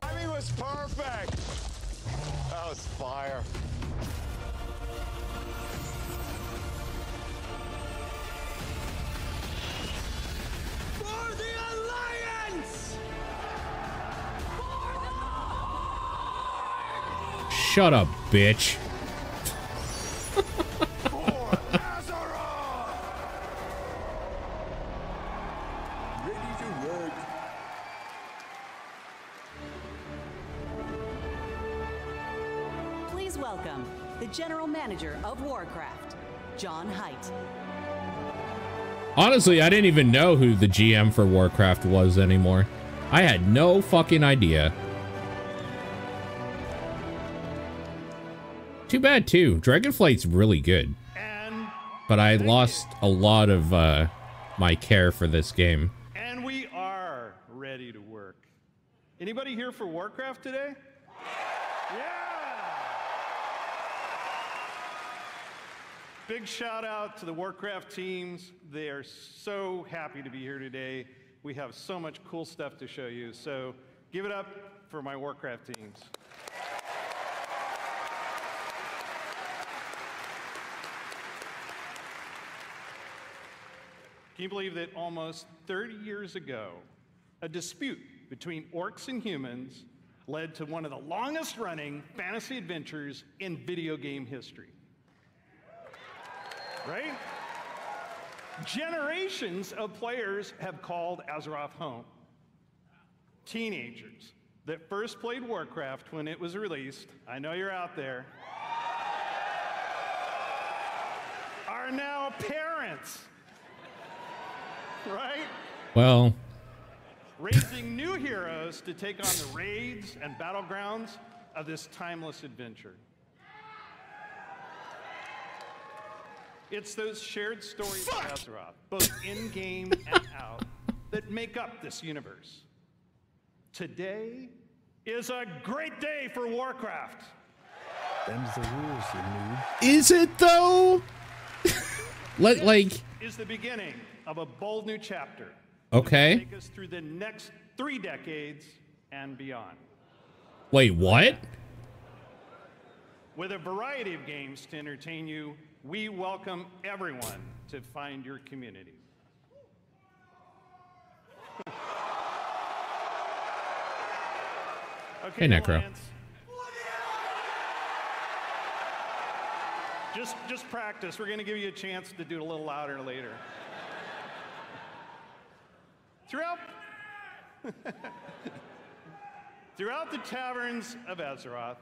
[SPEAKER 21] Timing was perfect! That was fire.
[SPEAKER 20] For the Alliance!
[SPEAKER 1] Shut up, bitch.
[SPEAKER 2] Please welcome the General Manager of Warcraft, John Haidt.
[SPEAKER 1] Honestly, I didn't even know who the GM for Warcraft was anymore. I had no fucking idea. Too bad, too. Dragonflight's really good. But I lost a lot of my care for this game.
[SPEAKER 3] And we are ready to work. Anybody here for Warcraft today? Yeah! Big shout out to the Warcraft teams. They are so happy to be here today. We have so much cool stuff to show you. So give it up for my Warcraft teams. Can you believe that almost 30 years ago, a dispute between orcs and humans led to one of the longest running fantasy adventures in video game history? Right? Generations of players have called Azeroth home. Teenagers that first played Warcraft when it was released, I know you're out there, are now parents. Right?
[SPEAKER 1] Well,
[SPEAKER 3] raising new heroes to take on the raids and battlegrounds of this timeless adventure. It's those shared stories of Azeroth, both in-game and out, that make up this universe. Today is a great day for Warcraft.
[SPEAKER 10] Them's the rules, you noob.
[SPEAKER 1] Is it though?
[SPEAKER 3] Is the beginning of a bold new chapter.
[SPEAKER 1] Okay.
[SPEAKER 3] Take us through the next 3 decades and beyond.
[SPEAKER 1] Wait, what?
[SPEAKER 3] With a variety of games to entertain you, we welcome everyone to find your community.
[SPEAKER 1] Hey, Necro.
[SPEAKER 3] Lance. Just practice. We're going to give you a chance to do it a little louder later. Throughout the taverns of Azeroth,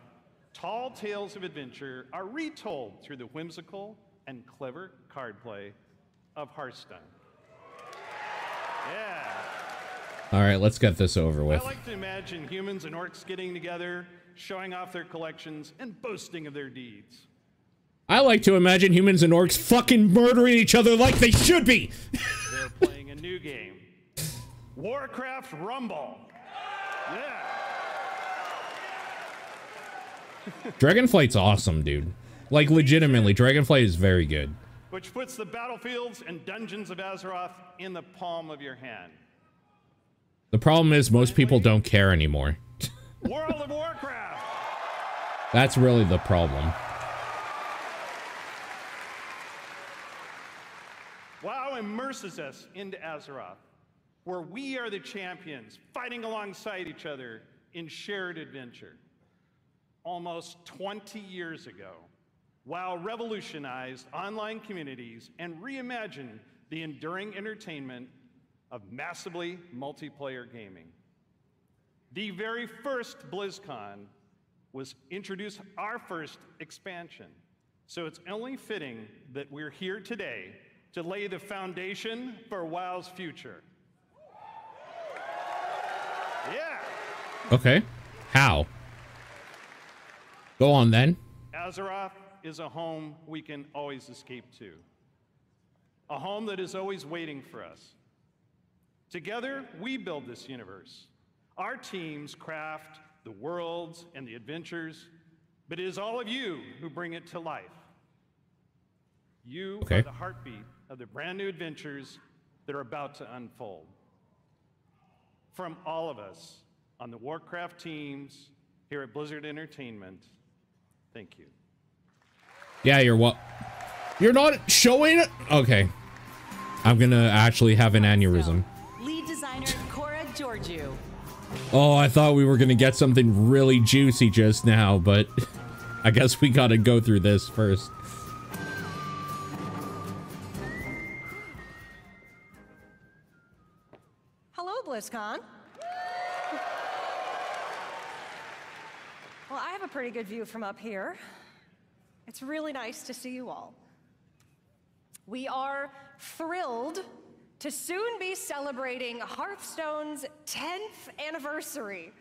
[SPEAKER 3] tall tales of adventure are retold through the whimsical and clever card play of Hearthstone. Yeah.
[SPEAKER 1] All right, let's get this over with.
[SPEAKER 3] I like to imagine humans and orcs getting together, showing off their collections, and boasting of their deeds.
[SPEAKER 1] I like to imagine humans and orcs fucking murdering each other like they should be.
[SPEAKER 3] They're playing a new game. Warcraft Rumble. Yeah.
[SPEAKER 1] Dragonflight's awesome, dude. Like, legitimately, Dragonflight is very good.
[SPEAKER 3] Which puts the battlefields and dungeons of Azeroth in the palm of your hand.
[SPEAKER 1] The problem is most people don't care anymore.
[SPEAKER 3] World of Warcraft.
[SPEAKER 1] That's really the problem.
[SPEAKER 3] WoW immerses us into Azeroth, where we are the champions, fighting alongside each other in shared adventure. Almost 20 years ago, WoW revolutionized online communities and reimagined the enduring entertainment of massively multiplayer gaming. The very first Blizzcon was introduced our first expansion, so it's only fitting that we're here today to lay the foundation for WoW's future. Yeah.
[SPEAKER 1] Okay. How? Go on then.
[SPEAKER 3] Azeroth is a home we can always escape to. A home that is always waiting for us. Together, we build this universe. Our teams craft the worlds and the adventures, but it is all of you who bring it to life. You are the heartbeat of the brand new adventures that are about to unfold. From all of us on the Warcraft teams here at Blizzard Entertainment, thank you.
[SPEAKER 1] Yeah, you're what? You're not showing it? Okay. I'm gonna actually have an aneurysm.
[SPEAKER 2] Lead designer Cora Georgiou.
[SPEAKER 1] Oh, I thought we were gonna get something really juicy just now, but I guess we gotta go through this first.
[SPEAKER 8] Hello, BlizzCon. Well, I have a pretty good view from up here. It's really nice to see you all. We are thrilled to soon be celebrating Hearthstone's 10th anniversary.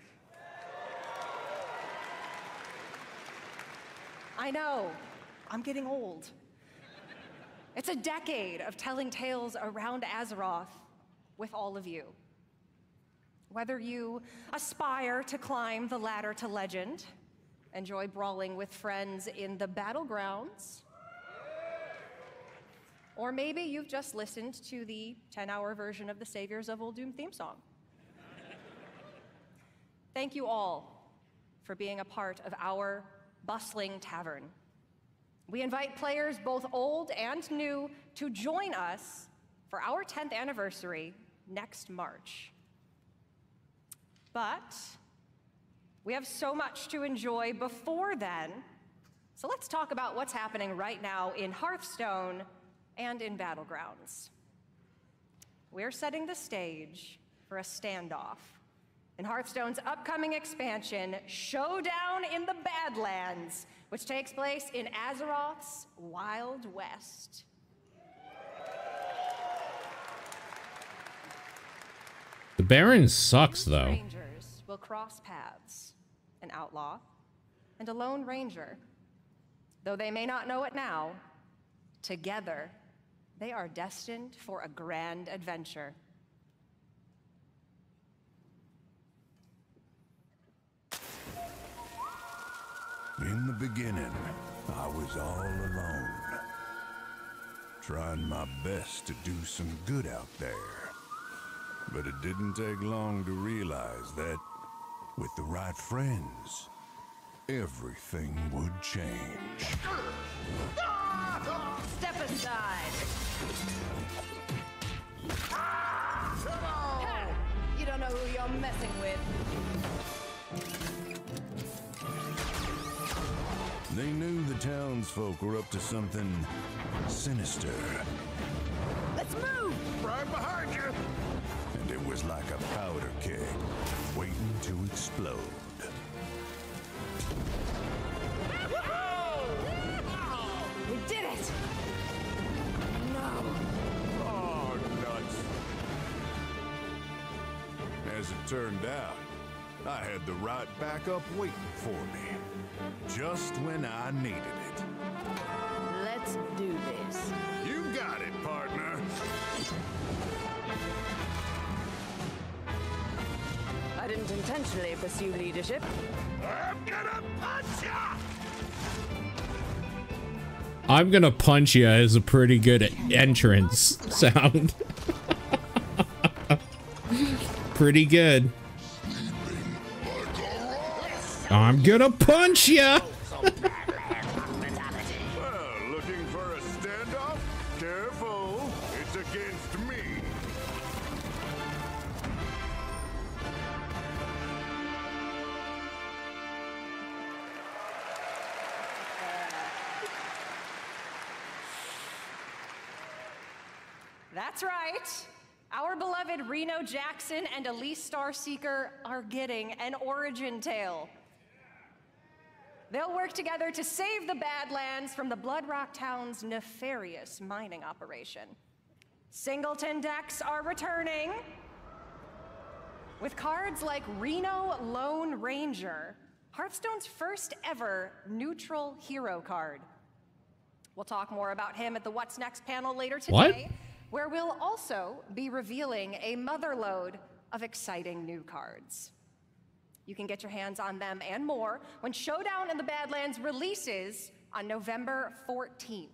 [SPEAKER 8] I know, I'm getting old. It's a decade of telling tales around Azeroth with all of you. Whether you aspire to climb the ladder to legend, enjoy brawling with friends in the battlegrounds, or maybe you've just listened to the 10-hour version of the Saviors of Uldum theme song. Thank you all for being a part of our bustling tavern. We invite players both old and new to join us for our 10th anniversary next March. But we have so much to enjoy before then, so let's talk about what's happening right now in Hearthstone and in Battlegrounds. We're setting the stage for a standoff in Hearthstone's upcoming expansion, Showdown in the Badlands, which takes place in Azeroth's Wild West.
[SPEAKER 1] The Baron sucks, though.
[SPEAKER 8] Rangers will cross paths, an outlaw and a lone ranger. Though they may not know it now, together they are destined for a grand adventure.
[SPEAKER 5] In the beginning, I was all alone, trying my best to do some good out there. But it didn't take long to realize that, with the right friends, everything would change.
[SPEAKER 8] Step aside! You don't know who you're messing with.
[SPEAKER 5] They knew the townsfolk were up to something sinister.
[SPEAKER 8] Let's move!
[SPEAKER 5] Right behind you! And it was like a powder keg, waiting to explode.
[SPEAKER 8] We did it! No.
[SPEAKER 5] Oh, nuts. As it turned out, I had the right backup waiting for me, just when I needed it.
[SPEAKER 8] Let's do this.
[SPEAKER 5] You got it, partner.
[SPEAKER 8] I didn't intentionally pursue leadership.
[SPEAKER 5] I'm gonna punch ya!
[SPEAKER 1] I'm gonna punch you is a pretty good entrance sound. Pretty good. I'm gonna punch ya!
[SPEAKER 5] Well, looking for a standoff? Careful, it's against me.
[SPEAKER 8] That's right. Our beloved Reno Jackson and Elise Starseeker are getting an origin tale. They'll work together to save the Badlands from the Bloodrock Town's nefarious mining operation. Singleton decks are returning. With cards like Reno Lone Ranger, Hearthstone's first ever neutral hero card. We'll talk more about him at the What's Next panel later today, where we'll also be revealing a motherlode of exciting new cards. You can get your hands on them and more when Showdown in the Badlands releases on November 14th.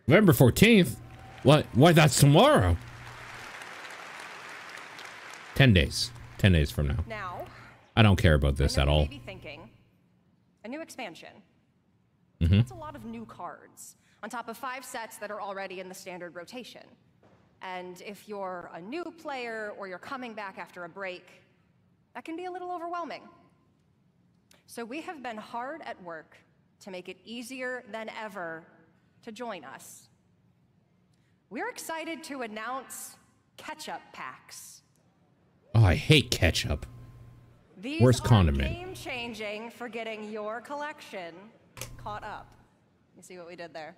[SPEAKER 1] November 14th? What? Why, that's tomorrow. 10 days. 10 days from now.
[SPEAKER 8] Now,
[SPEAKER 1] I don't care about this at all.
[SPEAKER 8] You may be thinking, a new expansion.
[SPEAKER 1] Mm-hmm.
[SPEAKER 8] That's a lot of new cards, on top of 5 sets that are already in the standard rotation. And if you're a new player or you're coming back after a break, that can be a little overwhelming. So we have been hard at work to make it easier than ever to join us. We're excited to announce ketchup packs.
[SPEAKER 1] Oh, I hate ketchup.
[SPEAKER 8] These
[SPEAKER 1] Worst
[SPEAKER 8] are
[SPEAKER 1] condiment.
[SPEAKER 8] game-changing for getting your collection caught up. You see what we did there?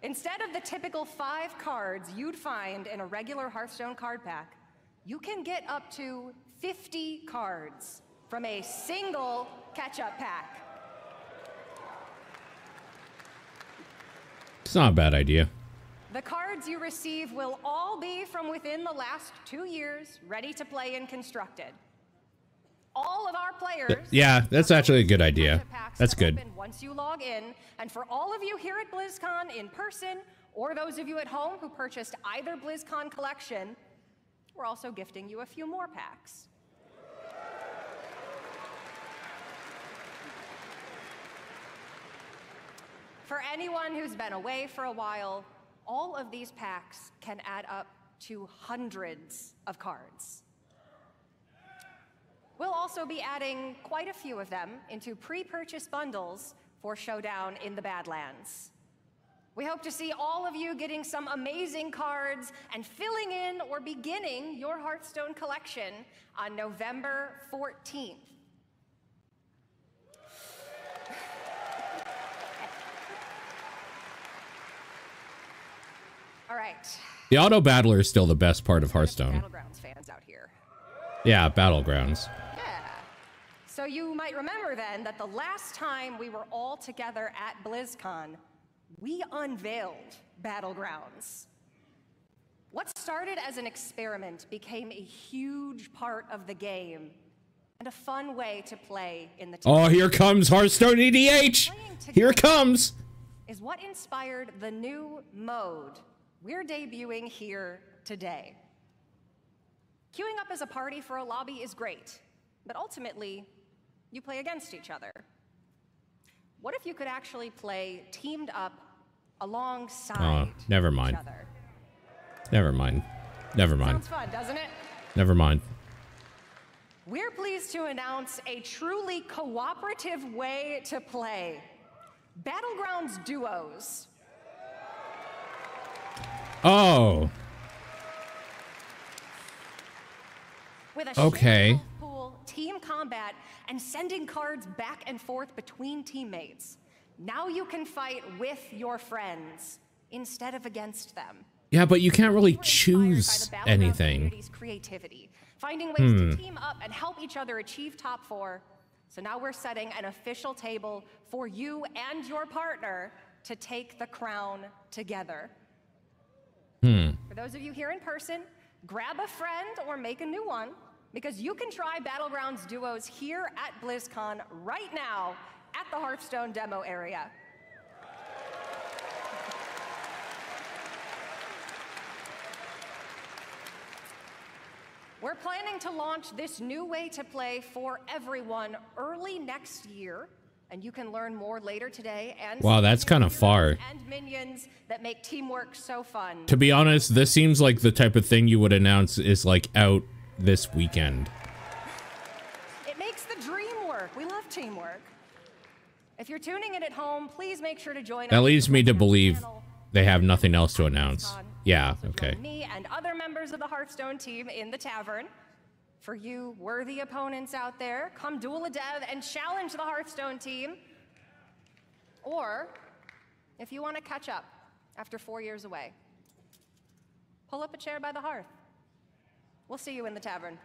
[SPEAKER 8] Instead of the typical 5 cards you'd find in a regular Hearthstone card pack, you can get up to 50 cards from a single ketchup pack.
[SPEAKER 1] It's not a bad idea.
[SPEAKER 8] The cards you receive will all be from within the last 2 years, ready to play and constructed. All of our players...
[SPEAKER 1] Yeah, that's actually a good idea. That's good.
[SPEAKER 8] Once you log in, and for all of you here at BlizzCon in person, or those of you at home who purchased either BlizzCon collection, we're also gifting you a few more packs. For anyone who's been away for a while, all of these packs can add up to hundreds of cards. We'll also be adding quite a few of them into pre-purchase bundles for Showdown in the Badlands. We hope to see all of you getting some amazing cards and filling in or beginning your Hearthstone collection on November 14th. All right.
[SPEAKER 1] The auto battler is still the best part of Hearthstone.
[SPEAKER 8] Battlegrounds fans out here.
[SPEAKER 1] Yeah, Battlegrounds.
[SPEAKER 8] Yeah. So you might remember then that the last time we were all together at BlizzCon, we unveiled Battlegrounds. What started as an experiment became a huge part of the game and a fun way to play in the team.
[SPEAKER 1] Oh, here comes Hearthstone EDH! Here it comes!
[SPEAKER 8] Is what inspired the new mode we're debuting here today. Queuing up as a party for a lobby is great, but ultimately, you play against each other. What if you could actually play teamed up alongside
[SPEAKER 1] never mind.
[SPEAKER 8] each other?
[SPEAKER 1] Never mind. Never mind.
[SPEAKER 8] Sounds fun, doesn't it?
[SPEAKER 1] Never mind.
[SPEAKER 8] We're pleased to announce a truly cooperative way to play. Battlegrounds duos.
[SPEAKER 1] Oh.
[SPEAKER 8] With a
[SPEAKER 1] Okay.
[SPEAKER 8] pool, team combat, and sending cards back and forth between teammates. Now you can fight with your friends instead of against them.
[SPEAKER 1] Yeah, but you can't really choose anything.
[SPEAKER 8] Creativity, finding ways to team up and help each other achieve top 4. So now we're setting an official table for you and your partner to take the crown together. For those of you here in person, grab a friend or make a new one, because you can try Battlegrounds duos here at BlizzCon right now at the Hearthstone demo area. We're planning to launch this new way to play for everyone early next year, and you can learn more later today. And
[SPEAKER 1] Wow, that's kind of far.
[SPEAKER 8] And minions that make teamwork so fun.
[SPEAKER 1] To be honest, this seems like the type of thing you would announce is like out this weekend.
[SPEAKER 8] It makes the dream work. We love teamwork. If you're tuning in at home, please make sure to join
[SPEAKER 1] That
[SPEAKER 8] us.
[SPEAKER 1] leads me to believe they have nothing else to announce. Yeah, okay.
[SPEAKER 8] Me and other members of the Hearthstone team in the tavern. For you worthy opponents out there, come duel a dev and challenge the Hearthstone team. Or, if you want to catch up after 4 years away, pull up a chair by the hearth. We'll see you in the tavern.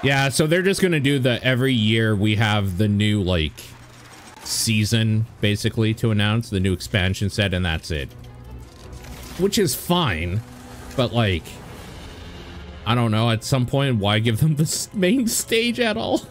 [SPEAKER 1] Yeah, so they're just gonna do the every year we have the new like season basically to announce, the new expansion set, and that's it. Which is fine, but like, I don't know, at some point, why give them the main stage at all?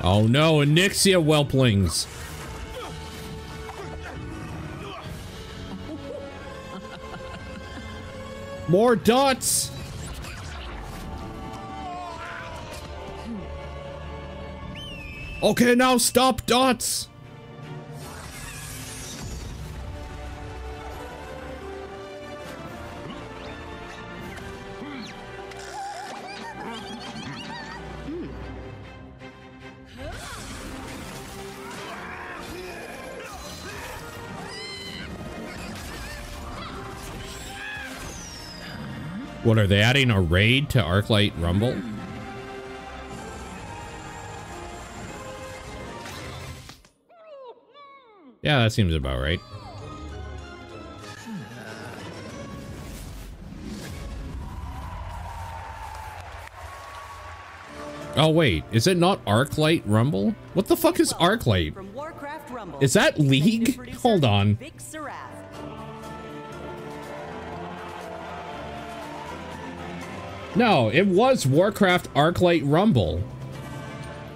[SPEAKER 1] Oh no, Onyxia whelplings. More dots! Okay, now stop dots! What, are they adding a raid to Arclight Rumble? Yeah, that seems about right. Oh wait, is it not Arclight Rumble? What the fuck is Arclight?
[SPEAKER 2] From Warcraft Rumble.
[SPEAKER 1] Is that League? Hold on. No, it was Warcraft Arclight Rumble.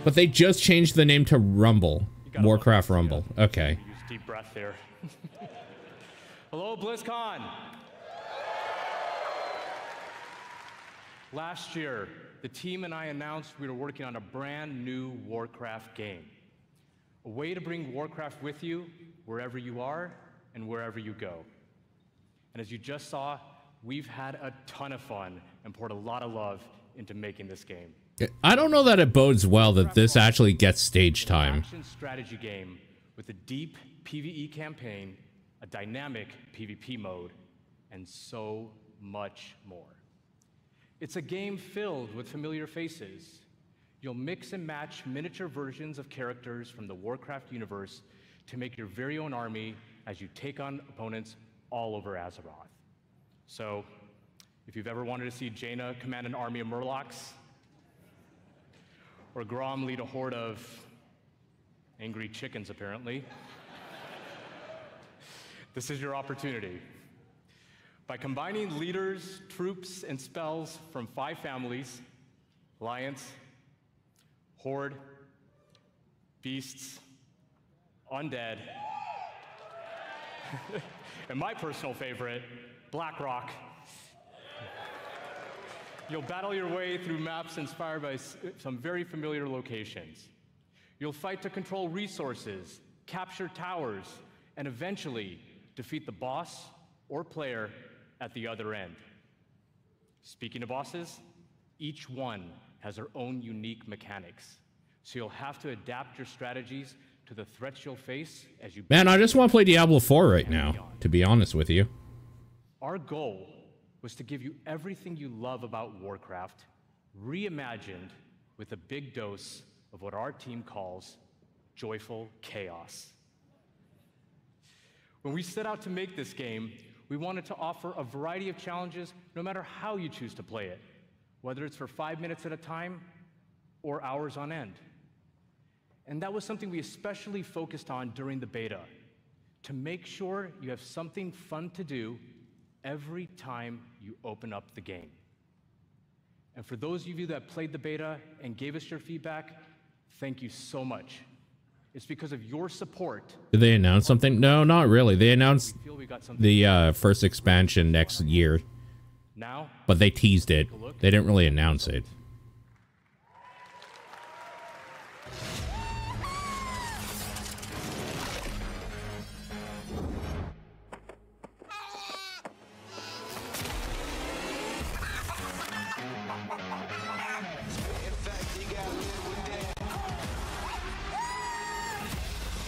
[SPEAKER 1] But they just changed the name to Rumble. Warcraft Rumble. Okay.
[SPEAKER 7] Use a deep breath there. Hello, BlizzCon. Last year, the team and I announced we were working on a brand new Warcraft game. A way to bring Warcraft with you wherever you are and wherever you go. And as you just saw, we've had a ton of fun and poured a lot of love into making this game.
[SPEAKER 1] I don't know that it bodes well that this actually gets stage time.
[SPEAKER 7] Action strategy game with a deep PvE campaign, a dynamic PvP mode, and so much more. It's a game filled with familiar faces. You'll mix and match miniature versions of characters from the Warcraft universe to make your very own army as you take on opponents all over Azeroth. So, if you've ever wanted to see Jaina command an army of Murlocs, or Grom lead a horde of angry chickens, apparently, this is your opportunity. By combining leaders, troops, and spells from 5 families, Alliance, Horde, Beasts, Undead, and my personal favorite, Blackrock, you'll battle your way through maps inspired by some very familiar locations. You'll fight to control resources, capture towers, and eventually defeat the boss or player at the other end. Speaking of bosses, each one has their own unique mechanics, so you'll have to adapt your strategies to the threats you'll face as you—
[SPEAKER 1] Man, I just want to play Diablo 4 right now, to be honest with you.
[SPEAKER 7] Our goal was to give you everything you love about Warcraft, reimagined with a big dose of what our team calls joyful chaos. When we set out to make this game, we wanted to offer a variety of challenges no matter how you choose to play it, whether it's for 5 minutes at a time or hours on end. And that was something we especially focused on during the beta, to make sure you have something fun to do every time you open up the game. And for those of you that played the beta and gave us your feedback, thank you so much. It's because of your support.
[SPEAKER 1] Did they announce something? No, not really. They announced the first expansion next year.
[SPEAKER 7] Now,
[SPEAKER 1] but they teased it. They didn't really announce it.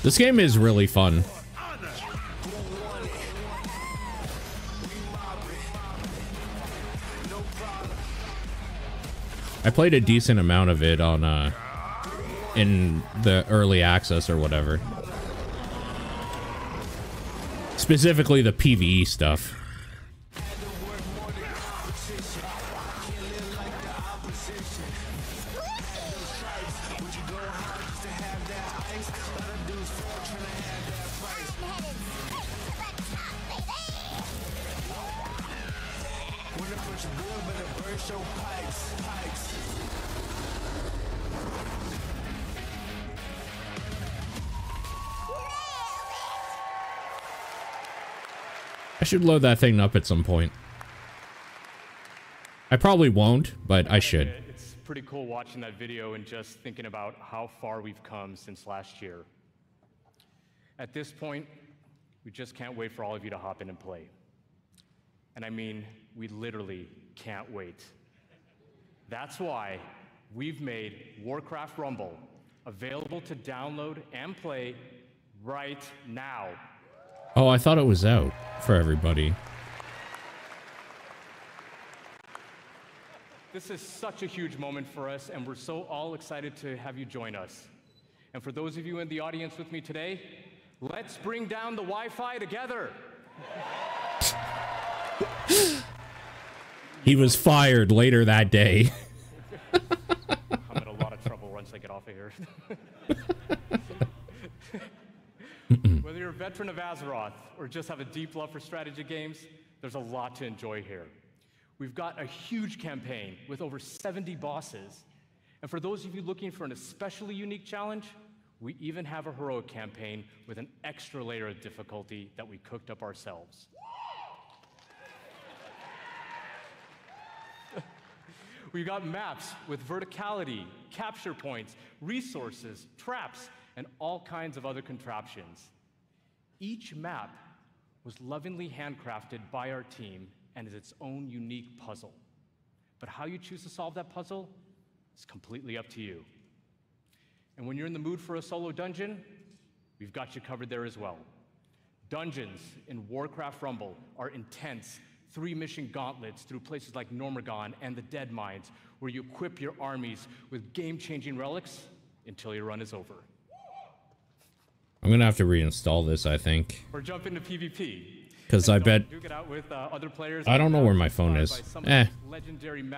[SPEAKER 1] This game is really fun. I played a decent amount of it on in the early access or whatever. Specifically the PvE stuff. I should load that thing up at some point. I probably won't, but I should.
[SPEAKER 7] It's pretty cool watching that video and just thinking about how far we've come since last year. At this point, we just can't wait for all of you to hop in and play. And I mean, we literally can't wait. That's why we've made Warcraft Rumble available to download and play right now.
[SPEAKER 1] Oh, I thought it was out for everybody.
[SPEAKER 7] This is such a huge moment for us, and we're so all excited to have you join us. And for those of you in the audience with me today, let's bring down the Wi-Fi together.
[SPEAKER 1] He was fired later that day.
[SPEAKER 7] I'm in a lot of trouble once I get off of here. Whether you're a veteran of Azeroth or just have a deep love for strategy games, there's a lot to enjoy here. We've got a huge campaign with over 70 bosses. And for those of you looking for an especially unique challenge, we even have a heroic campaign with an extra layer of difficulty that we cooked up ourselves. We've got maps with verticality, capture points, resources, traps, and all kinds of other contraptions. Each map was lovingly handcrafted by our team and is its own unique puzzle. But how you choose to solve that puzzle is completely up to you. And when you're in the mood for a solo dungeon, we've got you covered there as well. Dungeons in Warcraft Rumble are intense, 3-mission gauntlets through places like Normagon and the Dead Mines, where you equip your armies with game-changing relics until your run is over.
[SPEAKER 1] I'm gonna have to reinstall this, I think.
[SPEAKER 7] Or jump into PvP.
[SPEAKER 1] Because I bet...
[SPEAKER 7] Duke it out with, other players.
[SPEAKER 1] I don't know where my phone is.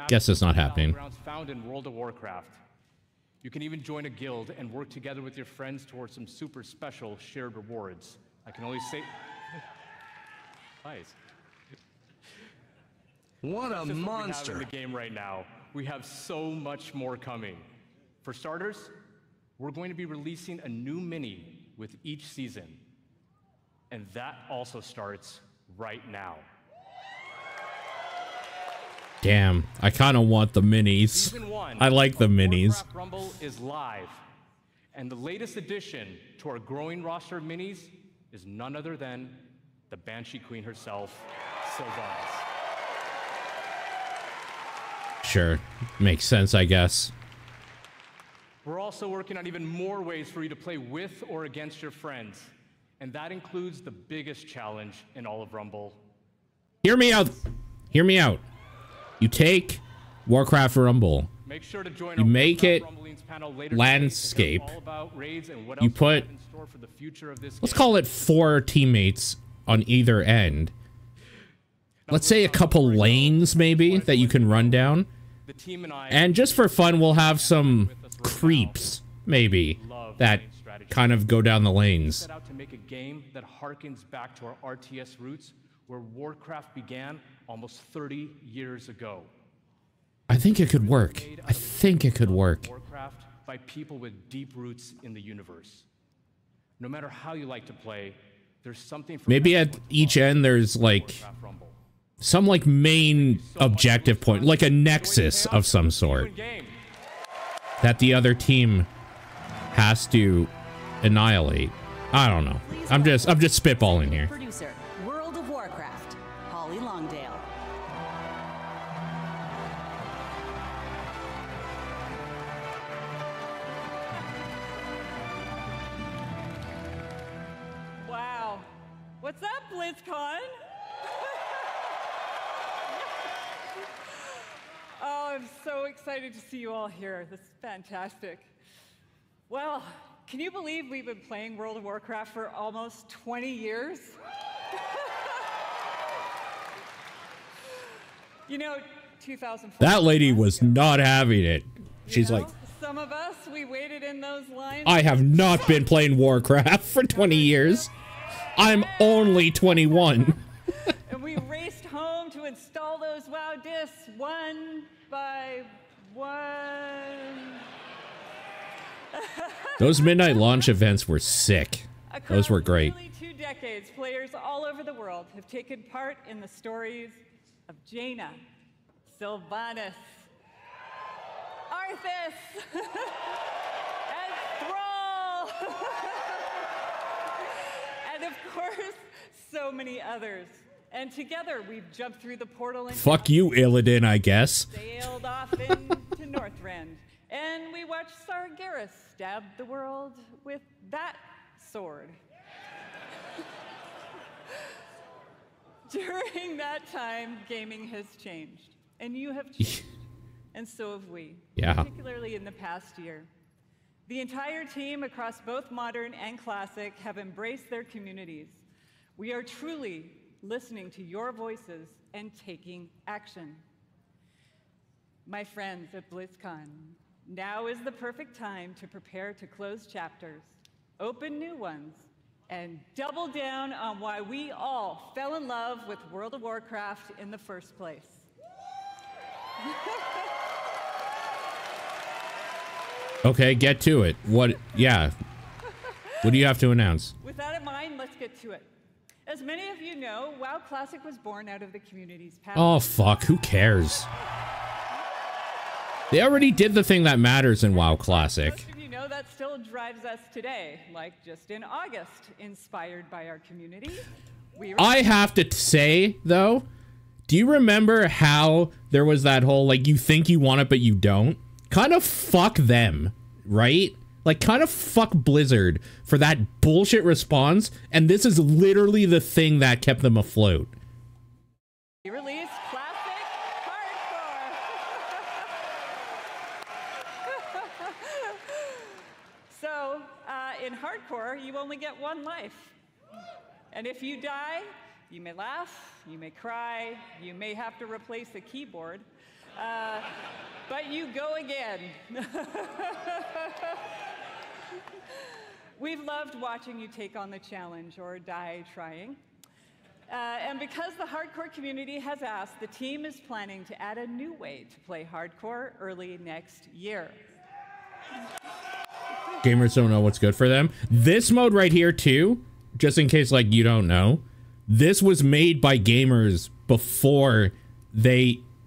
[SPEAKER 1] Guess it's not happening.
[SPEAKER 7] Found in World of Warcraft. You can even join a guild and work together with your friends towards some super special shared rewards. I can only say... Nice.
[SPEAKER 18] What a monster!
[SPEAKER 7] What we have in the game right now. We have so much more coming. For starters, we're going to be releasing a new mini with each season. And that also starts right now.
[SPEAKER 1] Damn, I kind of want the minis.
[SPEAKER 7] Season 1
[SPEAKER 1] I like the minis.
[SPEAKER 7] Warcraft Rumble is live. And the latest addition to our growing roster of minis is none other than the Banshee Queen herself, Sylvanas.
[SPEAKER 1] Sure, makes sense, I guess.
[SPEAKER 7] We're also working on even more ways for you to play with or against your friends. And that includes the biggest challenge in all of Rumble.
[SPEAKER 1] Hear me out. Hear me out. You take Warcraft Rumble.
[SPEAKER 7] Make sure to join
[SPEAKER 1] you make it
[SPEAKER 7] panel later
[SPEAKER 1] landscape.
[SPEAKER 7] All about raids and what
[SPEAKER 1] you
[SPEAKER 7] else
[SPEAKER 1] put,
[SPEAKER 7] in store for the future of this
[SPEAKER 1] let's
[SPEAKER 7] game.
[SPEAKER 1] call it 4 teammates on either end. Let's say a couple lanes, maybe, that you can run down.
[SPEAKER 7] The team and I,
[SPEAKER 1] and just for fun, we'll have some creeps, maybe, that kind of go down the lanes.
[SPEAKER 7] Set out to make a game that harkens back to our RTS roots, where Warcraft began almost 30 years ago.
[SPEAKER 1] I think it could work. I think it could work.
[SPEAKER 7] Warcraft by people with deep roots in the universe. No matter how you like to play, there's something for
[SPEAKER 1] maybe at each end there's like some like main objective point, like a nexus of some sort that the other team has to annihilate. I don't know. I'm just spitballing here.
[SPEAKER 2] Producer, World of Warcraft, Holly Longdale.
[SPEAKER 9] Wow. What's up, Blizzcon? Oh, I'm so excited to see you all here. This is fantastic. Well, can you believe we've been playing World of Warcraft for almost 20 years? You know, 2004.
[SPEAKER 1] That lady was not having it. She's like,
[SPEAKER 9] some of us, we waited in those lines.
[SPEAKER 1] I have not been playing Warcraft for 20 years. I'm only 21.
[SPEAKER 9] And we raced home to install those WoW discs one by one.
[SPEAKER 1] Those midnight launch events were sick. Those were great.
[SPEAKER 9] Nearly 2 decades, players all over the world have taken part in the stories of Jaina, Sylvanas, Arthas, and Thrall, and of course, so many others. And together, we've jumped through the portal and
[SPEAKER 1] Fuck you, Illidan, I guess.
[SPEAKER 9] sailed off into Northrend, and we watched Sargeras stab the world with that sword. During that time, gaming has changed, and you have changed, and so have we,
[SPEAKER 1] Yeah.
[SPEAKER 9] particularly in the past year. The entire team across both Modern and Classic have embraced their communities. We are truly listening to your voices and taking action. My friends at Blizzcon, now is the perfect time to prepare to close chapters, open new ones, and double down on why we all fell in love with World of Warcraft in the first place.
[SPEAKER 1] Okay, get to it. What? Yeah. What do you have to announce?
[SPEAKER 9] With that in mind, let's get to it. As many of you know, WoW Classic was born out of the community's passion.
[SPEAKER 1] Oh, fuck. Who cares? They already did the thing that matters in WoW Classic.
[SPEAKER 9] Most of you know that still drives us today, like just in August, inspired by our community.
[SPEAKER 1] I have to say, though, do you remember how there was that whole, like, you think you want it, but you don't? Kind of fuck them, right? Like, kind of fuck Blizzard for that bullshit response, and this is literally the thing that kept them afloat.
[SPEAKER 9] We released Classic Hardcore. So, in Hardcore, you only get one life. And if you die, you may laugh, you may cry, you may have to replace a keyboard, but you go again. We've loved watching you take on the challenge or die trying. And because the hardcore community has asked, the team is planning to add a new way to play hardcore early next year.
[SPEAKER 1] Gamers don't know what's good for them. This mode right here, too, just in case, like, you don't know, this was made by gamers before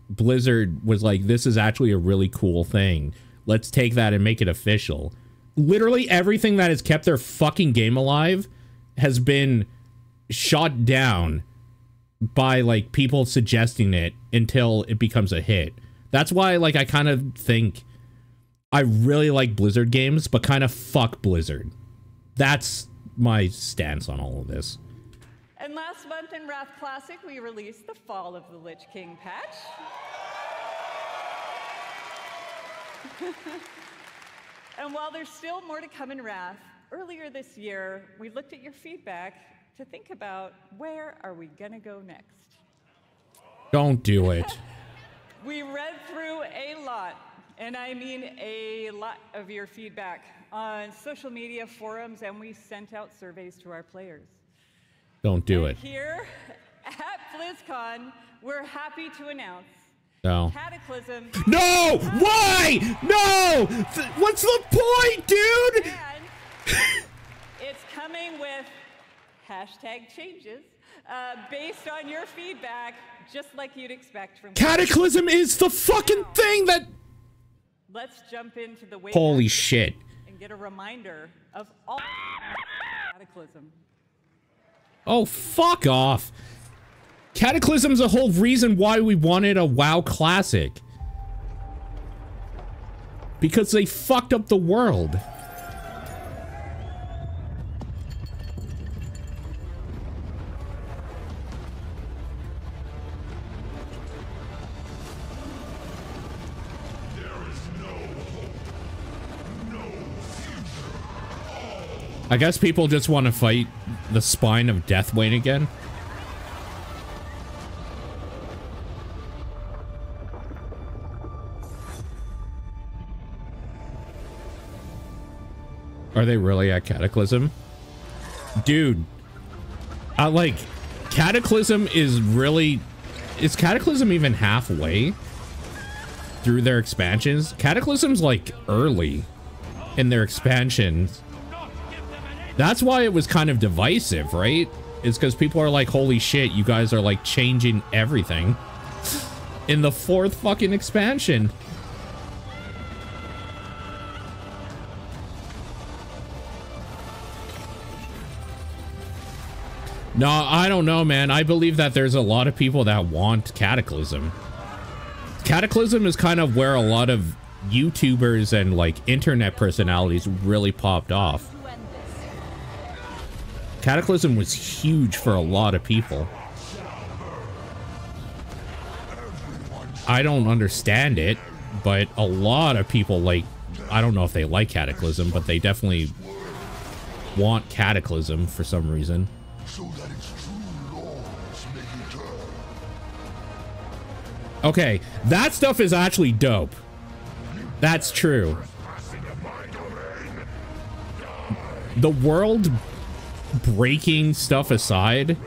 [SPEAKER 1] Blizzard was like, this is actually a really cool thing. Let's take that and make it official. Literally everything that has kept their fucking game alive has been shot down by, like, people suggesting it until it becomes a hit. That's why, like, I kind of think I really like Blizzard games, but kind of fuck Blizzard. That's my stance on all of this.
[SPEAKER 9] And last month in Wrath Classic, we released the Fall of the Lich King patch. And while there's still more to come in Wrath, earlier this year, we looked at your feedback to think about where are we gonna go next.
[SPEAKER 1] Don't do it.
[SPEAKER 9] We read through a lot, and I mean a lot of your feedback on social media forums, and we sent out surveys to our players.
[SPEAKER 1] Don't do it.
[SPEAKER 9] Here at BlizzCon, we're happy to announce
[SPEAKER 1] No.
[SPEAKER 9] Cataclysm.
[SPEAKER 1] No! Why? No! What's the point, dude?
[SPEAKER 9] And it's coming with hashtag changes based on your feedback, just like you'd expect from
[SPEAKER 1] Cataclysm is the fucking thing that...
[SPEAKER 9] Let's jump into the way
[SPEAKER 1] Holy shit.
[SPEAKER 9] and get a reminder of all Cataclysm.
[SPEAKER 1] Oh, fuck off. Cataclysm's the whole reason why we wanted a WoW Classic. Because they fucked up the world. I guess people just want to fight the spine of Deathwing again. Are they really at Cataclysm? Dude, like, Cataclysm is really... Is Cataclysm even halfway through their expansions? Cataclysm's, like, early in their expansions. That's why it was kind of divisive, right? It's because people are like, holy shit, you guys are, like, changing everything. in the 4th fucking expansion. No, I don't know, man. I believe that there's a lot of people that want Cataclysm. Cataclysm is kind of where a lot of YouTubers and like internet personalities really popped off. Cataclysm was huge for a lot of people. I don't understand it, but a lot of people like, I don't know if they like Cataclysm, but they definitely want Cataclysm for some reason. Okay, that stuff is actually dope. That's true. The world breaking stuff aside,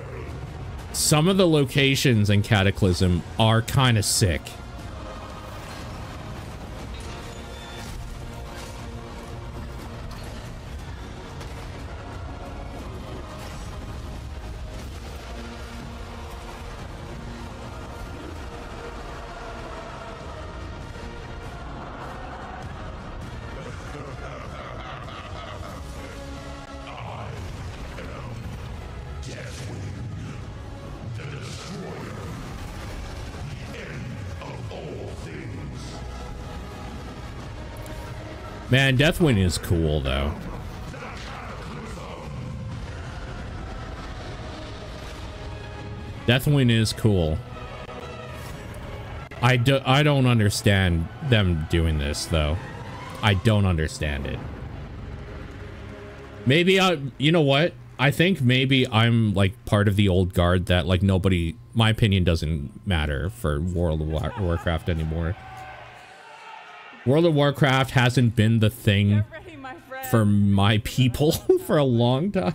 [SPEAKER 1] some of the locations in Cataclysm are kind of sick. Man, Deathwing is cool, though. Deathwing is cool. I don't understand them doing this, though. I don't understand it. Maybe you know what? I think maybe I'm like part of the old guard that like nobody, my opinion doesn't matter for World of Warcraft anymore. World of Warcraft hasn't been the thing for my people for a long time.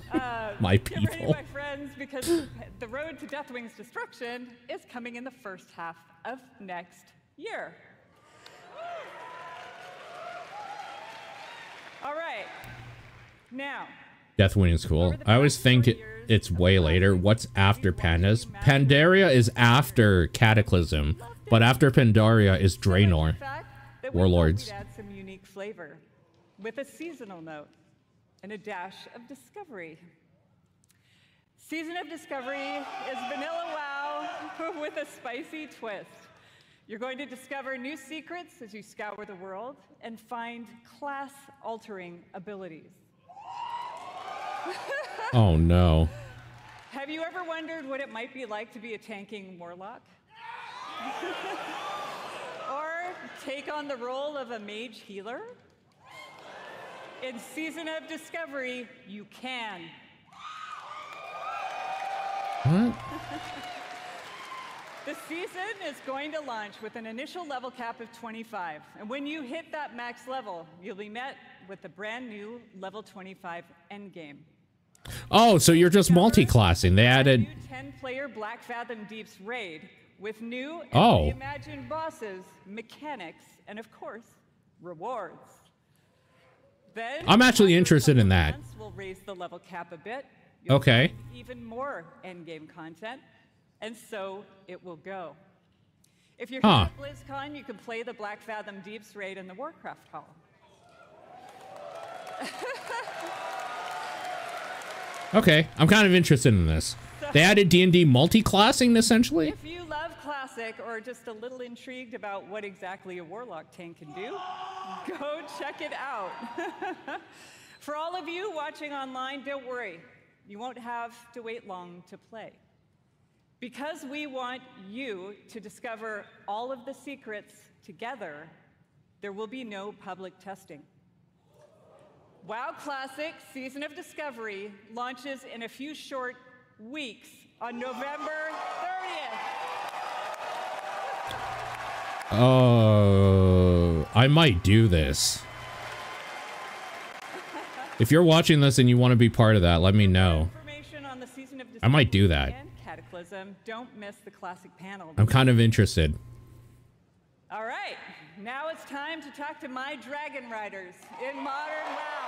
[SPEAKER 1] My people.
[SPEAKER 9] Get ready, my friends, because the road to Deathwing's destruction is coming in the first half of next year. All right. Now.
[SPEAKER 1] Deathwing is cool. I always think it's way later. What's after Pandas? Pandaria is after Cataclysm, but after Pandaria is Draenor. Warlords.
[SPEAKER 9] We'd add some unique flavor with a seasonal note and a dash of discovery. Season of Discovery is vanilla wow with a spicy twist. You're going to discover new secrets as you scour the world and find class-altering abilities.
[SPEAKER 1] Oh no.
[SPEAKER 9] Have you ever wondered what it might be like to be a tanking warlock? Or take on the role of a mage healer? In Season of Discovery, you can.
[SPEAKER 1] What?
[SPEAKER 9] The season is going to launch with an initial level cap of 25. And when you hit that max level, you'll be met with the brand new level 25 endgame.
[SPEAKER 1] Oh, so you're just multi-classing. They added
[SPEAKER 9] 10-player Black Fathom Deep's raid with new and reimagined bosses, mechanics, and of course, rewards. Then
[SPEAKER 1] I'm actually interested in that.
[SPEAKER 9] We'll raise the level cap a bit.
[SPEAKER 1] Okay.
[SPEAKER 9] Even more endgame content, and so it will go. If you're
[SPEAKER 1] Huh.
[SPEAKER 9] here at BlizzCon, you can play the Black Fathom Deep's raid in the Warcraft Hall.
[SPEAKER 1] Okay, I'm kind of interested in this. They added D&D multi-classing, essentially?
[SPEAKER 9] If you love Classic or just a little intrigued about what exactly a Warlock tank can do, go check it out. For all of you watching online, don't worry. You won't have to wait long to play. Because we want you to discover all of the secrets together, there will be no public testing. WoW Classic Season of Discovery launches in a few short weeks on November 30th.
[SPEAKER 1] Oh, I might do this. If you're watching this and you want to be part of that, let me know.
[SPEAKER 9] Information on the Season of Discovery
[SPEAKER 1] I might do that.
[SPEAKER 9] and Cataclysm. Don't miss the classic panel.
[SPEAKER 1] I'm kind of interested.
[SPEAKER 9] All right, now it's time to talk to my dragon riders in Modern WoW.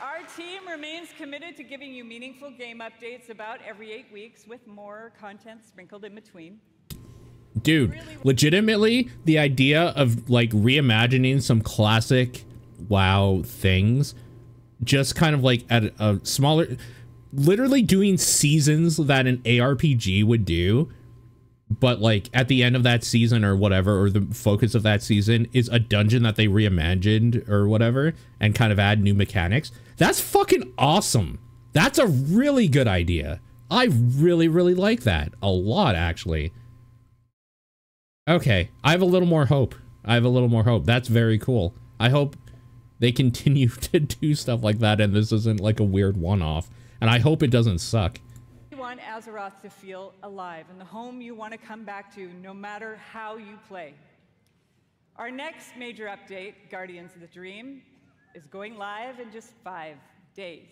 [SPEAKER 9] Our team remains committed to giving you meaningful game updates about every 8 weeks with more content sprinkled in between.
[SPEAKER 1] Dude, legitimately, the idea of like reimagining some classic WoW things, just kind of like at a smaller, literally doing seasons that an ARPG would do, but like at the end of that season or whatever, or the focus of that season is a dungeon that they reimagined or whatever and kind of add new mechanics. That's fucking awesome. That's a really good idea. I really, really like that a lot, actually. Okay, I have a little more hope. That's very cool. I hope they continue to do stuff like that and this isn't like a weird one-off. And I hope it doesn't suck.
[SPEAKER 9] You want Azeroth to feel alive and the home you want to come back to no matter how you play. Our next major update, Guardians of the Dream, is going live in just 5 days.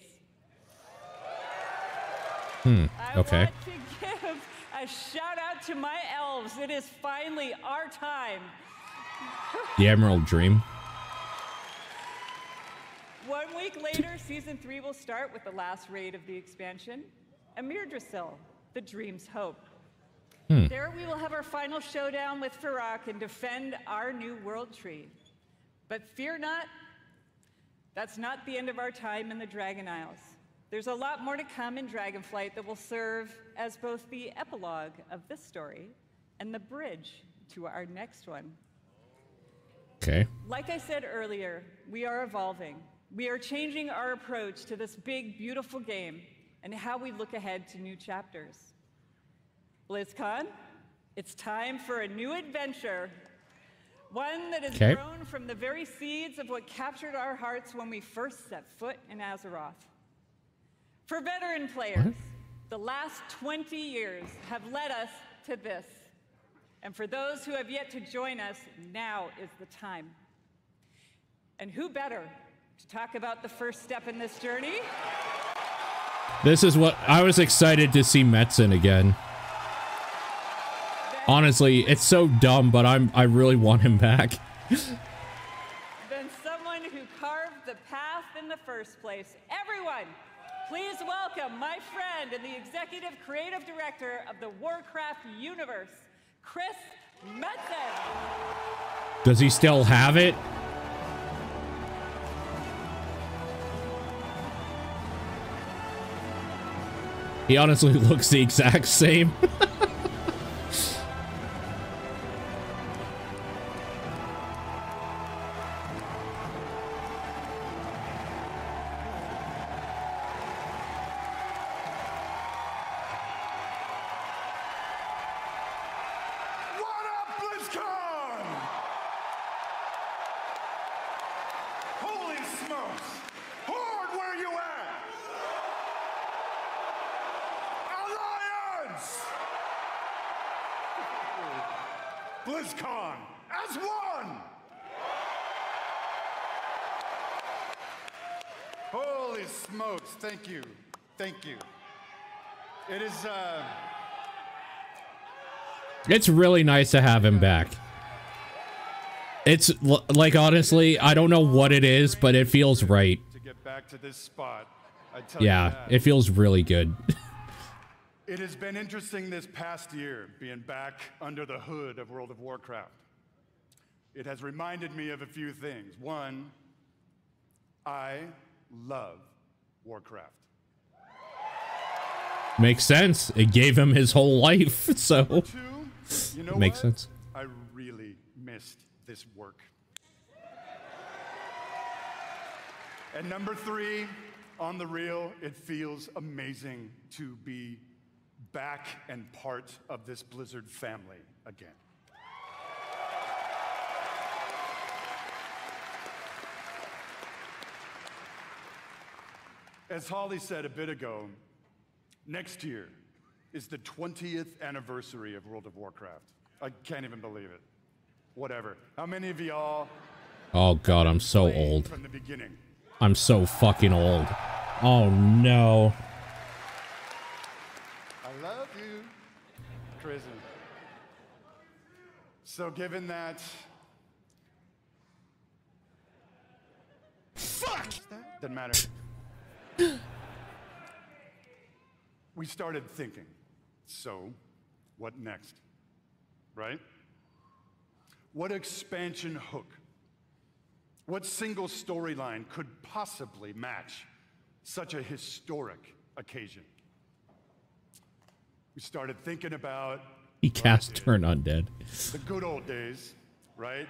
[SPEAKER 1] Okay.
[SPEAKER 9] I want to give a shout out to my elves. It is finally our time.
[SPEAKER 1] The Emerald Dream.
[SPEAKER 9] 1 week later, Season 3 will start with the last raid of the expansion, Amirdrasil, the Dream's Hope. There we will have our final showdown with Farak and defend our new world tree. But fear not, that's not the end of our time in the Dragon Isles. There's a lot more to come in Dragonflight that will serve as both the epilogue of this story and the bridge to our next one.
[SPEAKER 1] Okay.
[SPEAKER 9] Like I said earlier, we are evolving. We are changing our approach to this big, beautiful game and how we look ahead to new chapters. Blizzcon, it's time for a new adventure. One that has grown from the very seeds of what captured our hearts when we first set foot in Azeroth. For veteran players, the last 20 years have led us to this. And for those who have yet to join us, now is the time. And who better to talk about the first step in this journey?
[SPEAKER 1] This is what I was excited to see Metzen again. Honestly, it's so dumb, but I really want him back.
[SPEAKER 9] Than someone who carved the path in the first place. Everyone, please welcome my friend and the executive creative director of the Warcraft universe, Chris Metzen.
[SPEAKER 1] Does he still have it? He honestly looks the exact same.
[SPEAKER 5] Blizzcon as one! Holy smokes, thank you. Thank you. It is,
[SPEAKER 1] It's really nice to have him back. It's like, honestly, I don't know what it is, but it feels right.
[SPEAKER 5] To get back to this spot, I tell you
[SPEAKER 1] Yeah,
[SPEAKER 5] that.
[SPEAKER 1] it feels really good.
[SPEAKER 5] It has been interesting this past year being back under the hood of World of Warcraft. It has reminded me of a few things. One, I love Warcraft.
[SPEAKER 1] Makes sense. It gave him his whole life, so
[SPEAKER 5] You know
[SPEAKER 1] makes
[SPEAKER 5] what?
[SPEAKER 1] sense.
[SPEAKER 5] I really missed this work. And number 3, on the real, it feels amazing to be back and part of this Blizzard family again. As Holly said a bit ago, next year is the 20th anniversary of World of Warcraft. I can't even believe it. Whatever. How many of y'all?
[SPEAKER 1] Oh god, I'm so old.
[SPEAKER 5] From the beginning.
[SPEAKER 1] I'm so fucking old. Oh no.
[SPEAKER 5] I love you. Crazy. So given that... Fuck! Doesn't matter.
[SPEAKER 11] We started thinking, so what next, right? What expansion hook, what single storyline could possibly match such a historic occasion? We started thinking about
[SPEAKER 1] He cast Turn Undead.
[SPEAKER 11] the good old days, right?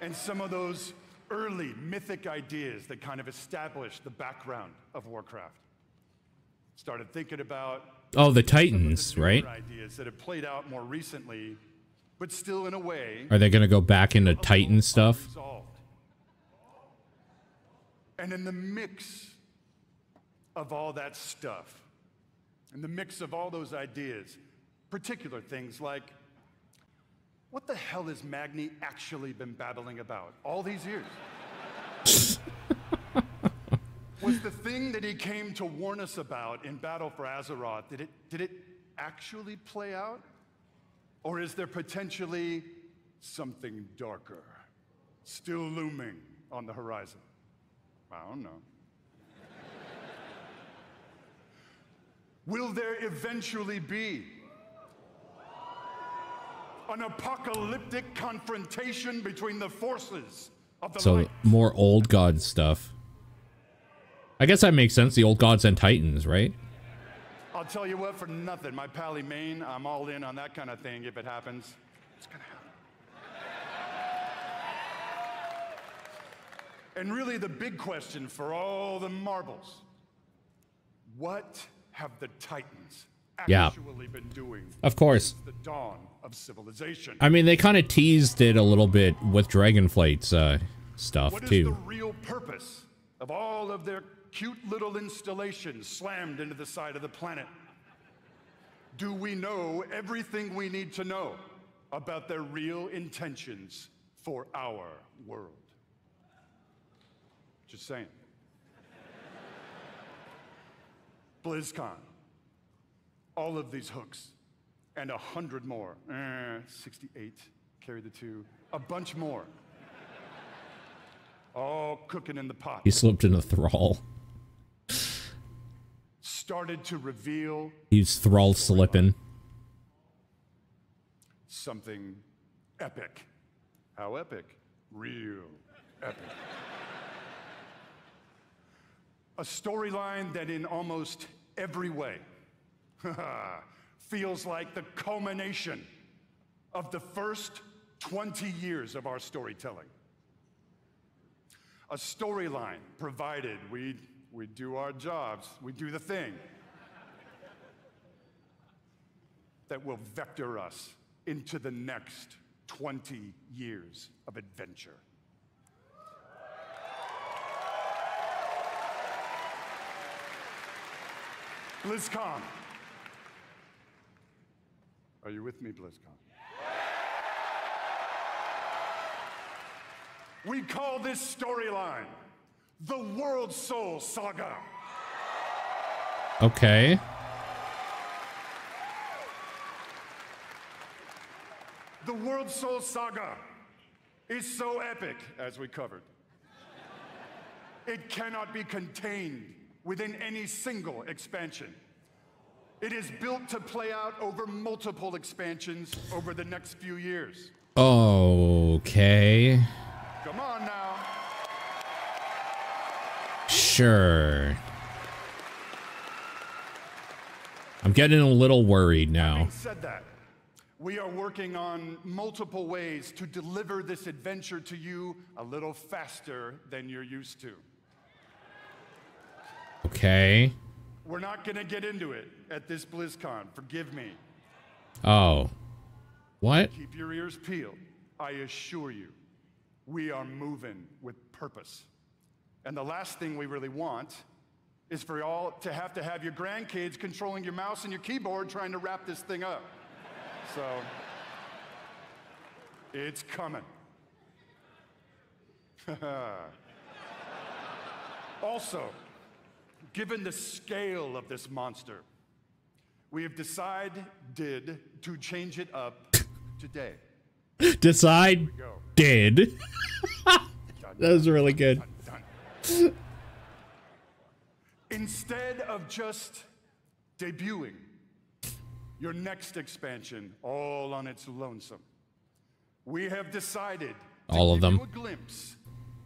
[SPEAKER 11] And some of those early mythic ideas that kind of established the background of Warcraft. Started thinking about
[SPEAKER 1] Oh, the Titans, right?
[SPEAKER 11] ideas that have played out more recently, but still in a way.
[SPEAKER 1] Are they going to go back into Titan stuff?
[SPEAKER 11] Unresolved. And in the mix of all that stuff, in the mix of all those ideas, particular things like, what the hell has Magni actually been babbling about all these years? Was the thing that he came to warn us about in Battle for Azeroth, did it actually play out? Or is there potentially something darker still looming on the horizon? I don't know. Will there eventually be an apocalyptic confrontation between the forces of the light?
[SPEAKER 1] More old god stuff. I guess that makes sense. The old gods and Titans, right?
[SPEAKER 11] I'll tell you what, for nothing, my pally Maine, I'm all in on that kind of thing if it happens. It's gonna happen. And really the big question for all the marbles, what have the Titans actually been doing?
[SPEAKER 1] Of course.
[SPEAKER 11] Since the dawn of civilization?
[SPEAKER 1] I mean, they kind of teased it a little bit with Dragonflight's stuff,
[SPEAKER 11] What is
[SPEAKER 1] too.
[SPEAKER 11] the real purpose of all of their cute little installations slammed into the side of the planet? Do we know everything we need to know about their real intentions for our world? Just saying. Blizzcon. All of these hooks and 100 more. 68, carry the 2. A bunch more. All cooking in the pot.
[SPEAKER 1] He slipped in a thrall.
[SPEAKER 11] Started to reveal
[SPEAKER 1] He's thrall slipping.
[SPEAKER 11] something epic. How epic? Real epic. A storyline that in almost every way feels like the culmination of the first 20 years of our storytelling. A storyline provided we do our jobs, we do the thing that will vector us into the next 20 years of adventure. Blizzcon. Are you with me, Blizzcon? We call this storyline the World Soul Saga.
[SPEAKER 1] Okay.
[SPEAKER 11] The World Soul Saga is so epic, as we covered. It cannot be contained within any single expansion. It is built to play out over multiple expansions over the next few years.
[SPEAKER 1] Okay.
[SPEAKER 11] Come on now.
[SPEAKER 1] Sure. I'm getting a little worried now.
[SPEAKER 11] Having said that, we are working on multiple ways to deliver this adventure to you a little faster than you're used to.
[SPEAKER 1] Okay.
[SPEAKER 11] We're not going to get into it at this BlizzCon. Forgive me.
[SPEAKER 1] Oh. What?
[SPEAKER 11] Keep your ears peeled. I assure you, we are moving with purpose. And the last thing we really want is for y'all to have your grandkids controlling your mouse and your keyboard trying to wrap this thing up. So, it's coming. Also, given the scale of this monster, we have decided to change it up today.
[SPEAKER 1] Did. That was really good.
[SPEAKER 11] instead of just debuting your next expansion all on its lonesome, we have decided
[SPEAKER 1] all of them.
[SPEAKER 11] a glimpse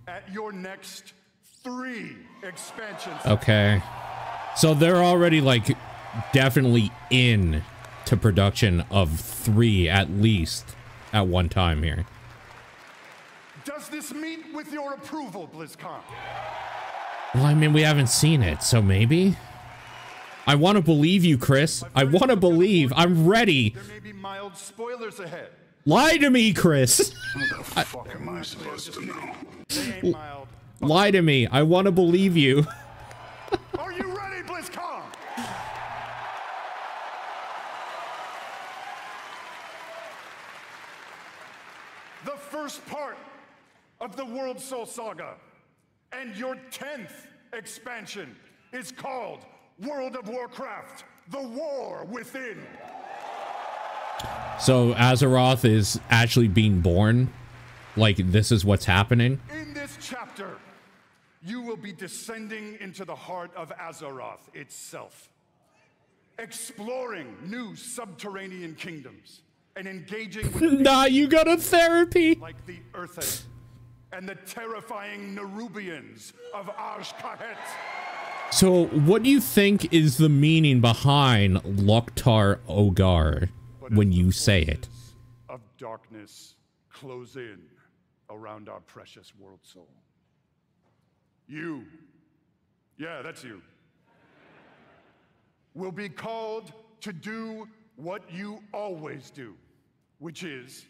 [SPEAKER 11] at your next 3 expansions.
[SPEAKER 1] Okay. So they're already like definitely in to production of 3 at least at one time here.
[SPEAKER 11] Does this meet with your approval, Blizzcon?
[SPEAKER 1] Well, I mean, we haven't seen it, so maybe. I want to believe you, Chris. I want to believe. I'm ready.
[SPEAKER 11] There may be mild spoilers ahead.
[SPEAKER 1] Lie to me, Chris.
[SPEAKER 5] What the fuck am I supposed to know?
[SPEAKER 11] They ain't mild.
[SPEAKER 1] Lie to me. I want to believe you.
[SPEAKER 11] Are you ready, BlizzCon? The first part of the World Soul Saga and your 10th expansion is called World of Warcraft: The War Within.
[SPEAKER 1] So Azeroth is actually being born? Like, this is what's happening?
[SPEAKER 11] In this chapter, you will be descending into the heart of Azeroth itself, exploring new subterranean kingdoms and engaging with
[SPEAKER 1] nah, you got a therapy
[SPEAKER 11] like the Earthen and the terrifying Nerubians of Azj-Kahet.
[SPEAKER 1] So what do you think is the meaning behind Loktar Ogar when you say it?
[SPEAKER 11] Of darkness close in around our precious world soul. You, yeah, that's you, will be called to do what you always do, which is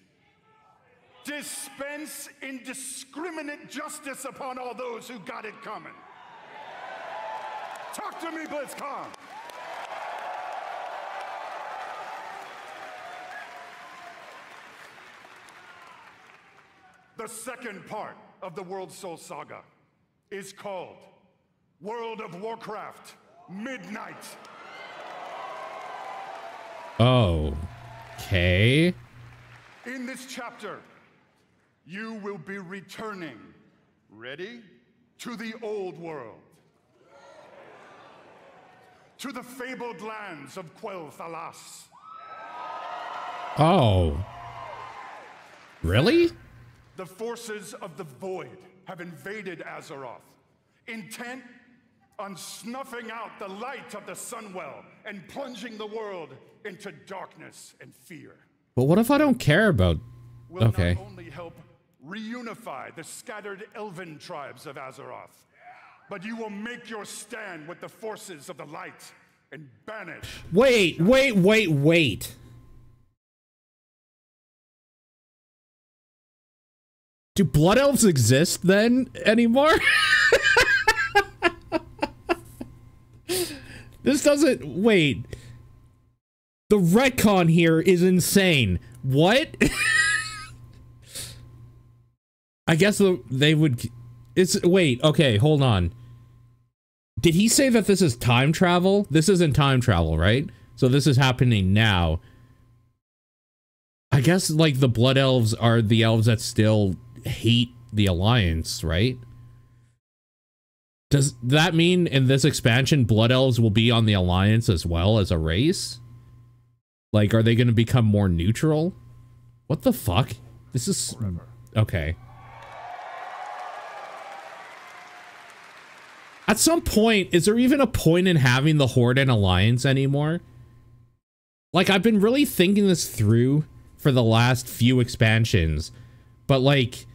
[SPEAKER 11] dispense indiscriminate justice upon all those who got it coming. Talk to me, BlizzCon. The second part of the World Soul Saga is called World of Warcraft: Midnight.
[SPEAKER 1] Oh, okay.
[SPEAKER 11] In this chapter, you will be returning, ready, to the old world, to the fabled lands of Quel'Thalas.
[SPEAKER 1] Oh. Really?
[SPEAKER 11] The forces of the Void have invaded Azeroth, intent on snuffing out the light of the Sunwell and plunging the world into darkness and fear.
[SPEAKER 1] But what if I don't care about...
[SPEAKER 11] Will
[SPEAKER 1] Okay.
[SPEAKER 11] not only help reunify the scattered elven tribes of Azeroth, but you will make your stand with the forces of the light and banish...
[SPEAKER 1] Wait. Do Blood Elves exist then anymore? This doesn't... Wait. The retcon here is insane. What? I guess they would... Wait, okay, hold on. Did he say that this is time travel? This isn't time travel, right? So this is happening now. I guess, like, the Blood Elves are the elves that still hate the Alliance, right? Does that mean in this expansion, Blood Elves will be on the Alliance as well as a race? Like, are they going to become more neutral? What the fuck? This is... Okay. At some point, is there even a point in having the Horde and Alliance anymore? Like, I've been really thinking this through for the last few expansions, but like,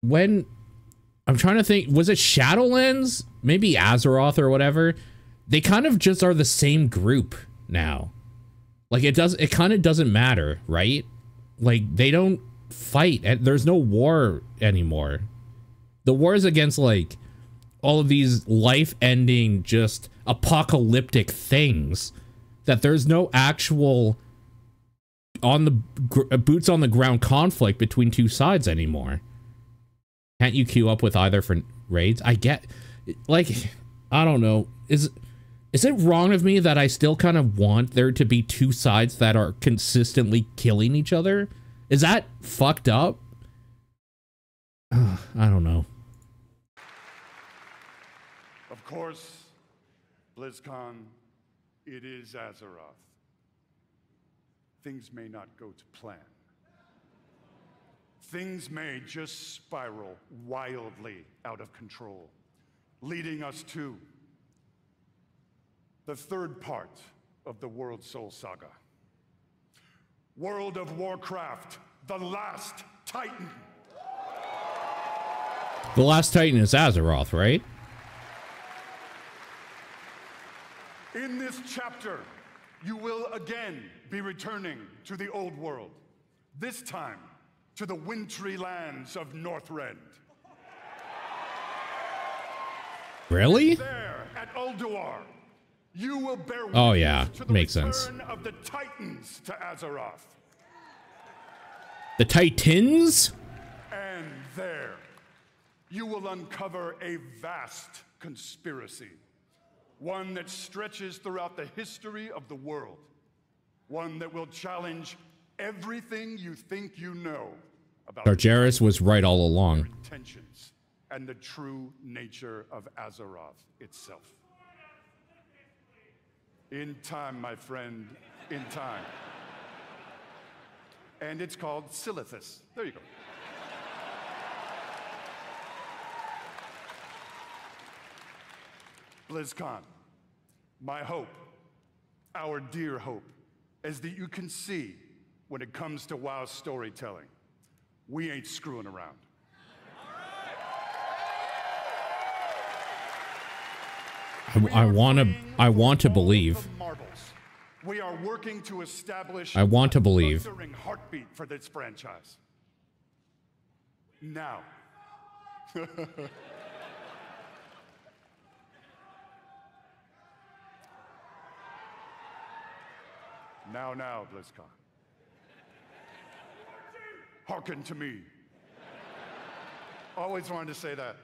[SPEAKER 1] when... I'm trying to think, was it Shadowlands? Maybe Azeroth or whatever? They kind of just are the same group now. Like, it kind of doesn't matter, right? Like, they don't fight, and there's no war anymore. The war is against, like, all of these life-ending, just apocalyptic things that there's no actual boots on the ground conflict between two sides anymore. Can't you queue up with either for raids? I get, like, I don't know. Is it wrong of me that I still kind of want there to be two sides that are consistently killing each other? Is that fucked up? I don't know.
[SPEAKER 11] Of Of course, BlizzCon, it is Azeroth. Things may not go to plan. Things may just spiral wildly out of control, leading us to the third part of the World Soul Saga. World of Warcraft, the last Titan.
[SPEAKER 1] The last Titan is Azeroth, right?
[SPEAKER 11] In this chapter, you will again be returning to the old world, this time to the wintry lands of Northrend.
[SPEAKER 1] Really?
[SPEAKER 11] There at Ulduar, you will bear
[SPEAKER 1] Oh yeah,
[SPEAKER 11] to the
[SPEAKER 1] makes sense.
[SPEAKER 11] return of the Titans to Azeroth.
[SPEAKER 1] The Titans?
[SPEAKER 11] And there, you will uncover a vast conspiracy. One that stretches throughout the history of the world. One that will challenge everything you think you know about
[SPEAKER 1] Targeras was right all along.
[SPEAKER 11] intentions and the true nature of Azeroth itself. In time, my friend, in time. And it's called Silithus. There you go. BlizzCon, my hope, our dear hope, is that you can see when it comes to WoW storytelling, we ain't screwing around.
[SPEAKER 1] I want to believe.
[SPEAKER 11] We are working to establish
[SPEAKER 1] I want to believe.
[SPEAKER 11] a thundering heartbeat for this franchise. Now. Now, BlizzCon. Hearken to me. Always wanted to say that.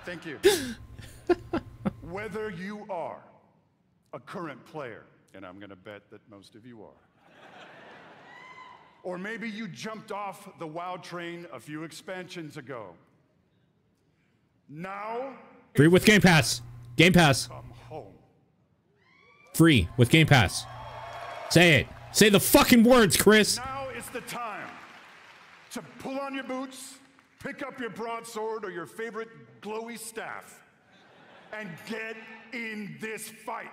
[SPEAKER 11] Thank you. Whether you are a current player, and I'm going to bet that most of you are, or maybe you jumped off the WoW train a few expansions ago. Now,
[SPEAKER 1] Free with Game Pass. Game Pass.
[SPEAKER 11] come home.
[SPEAKER 1] Free with Game Pass. Say it. Say the fucking words, Chris.
[SPEAKER 11] Now is the time to pull on your boots, pick up your broadsword or your favorite glowy staff, and get in this fight.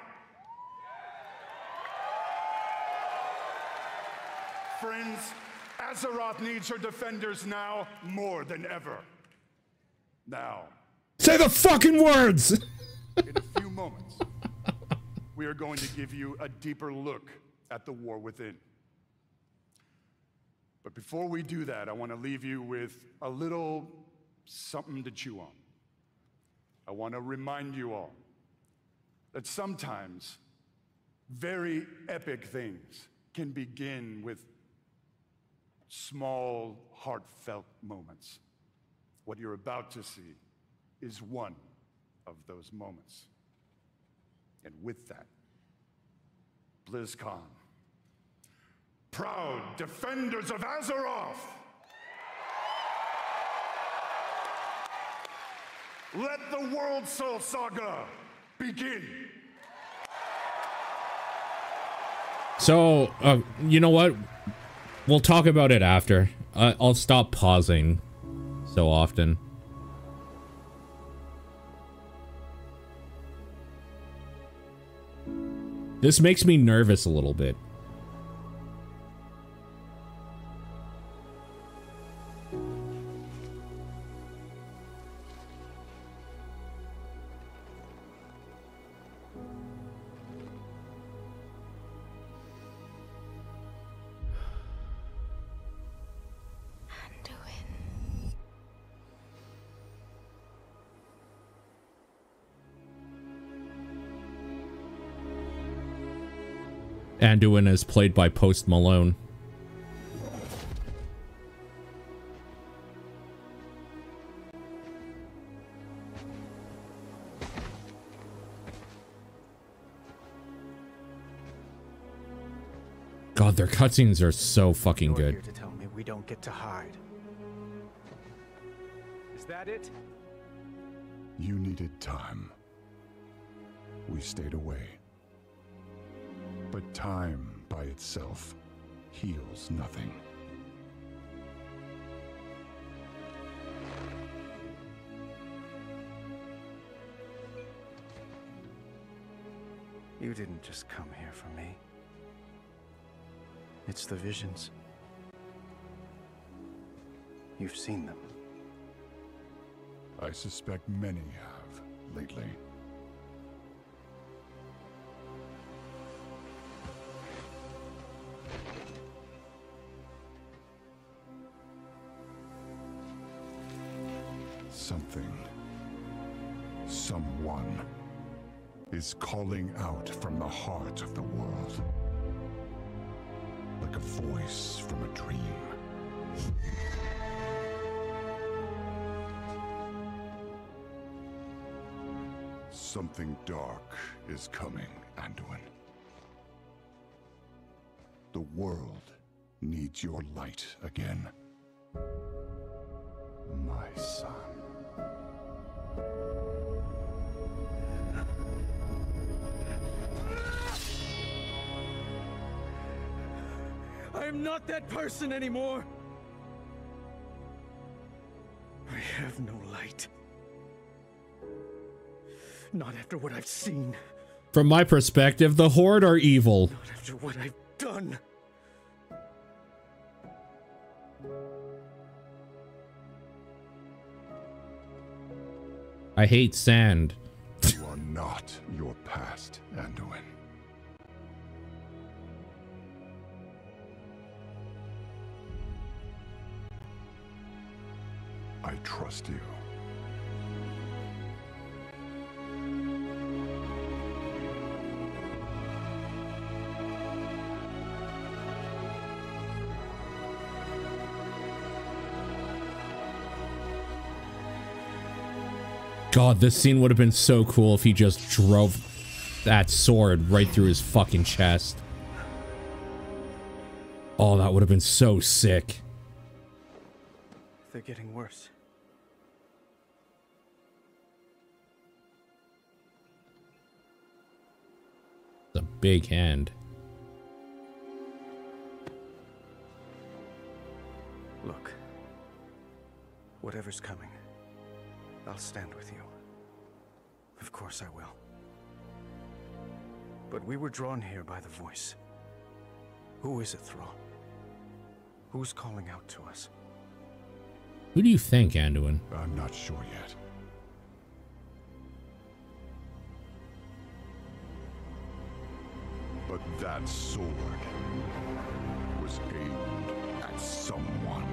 [SPEAKER 11] Friends, Azeroth needs her defenders now more than ever. Now.
[SPEAKER 1] Say the fucking words!
[SPEAKER 11] In a few moments, we are going to give you a deeper look at the war within. But before we do that, I want to leave you with a little something to chew on. I want to remind you all that sometimes very epic things can begin with small, heartfelt moments. What you're about to see is one of those moments. And with that, BlizzCon, proud defenders of Azeroth, let the World Soul Saga begin.
[SPEAKER 1] So, you know what? We'll talk about it after. I'll stop pausing so often. This makes me nervous a little bit. Anduin is played by Post Malone. God, their cutscenes are so fucking
[SPEAKER 12] You're
[SPEAKER 1] good.
[SPEAKER 12] here to tell me we don't get to hide. Is that it?
[SPEAKER 5] You needed time. We stayed away. But time by itself heals nothing.
[SPEAKER 12] You didn't just come here for me. It's the visions. You've seen them.
[SPEAKER 5] I suspect many have lately. Something, someone, is calling out from the heart of the world. Like a voice from a dream. Something dark is coming, Anduin. The world needs your light again. My son.
[SPEAKER 12] I am not that person anymore. I have no light. Not after what I've seen.
[SPEAKER 1] From my perspective, the Horde are evil.
[SPEAKER 12] Not after what I've done.
[SPEAKER 1] I hate sand.
[SPEAKER 5] You are not your past, Anduin. I trust you.
[SPEAKER 1] God, this scene would have been so cool if he just drove that sword right through his fucking chest. Oh, that would have been so sick.
[SPEAKER 12] They're getting worse.
[SPEAKER 1] It's a big hand.
[SPEAKER 12] Look, whatever's coming, I'll stand with you. Of course I will. But we were drawn here by the voice. Who is it, Thrall? Who's calling out to us?
[SPEAKER 1] Who do you think, Anduin?
[SPEAKER 5] I'm not sure yet. But that sword was aimed at someone.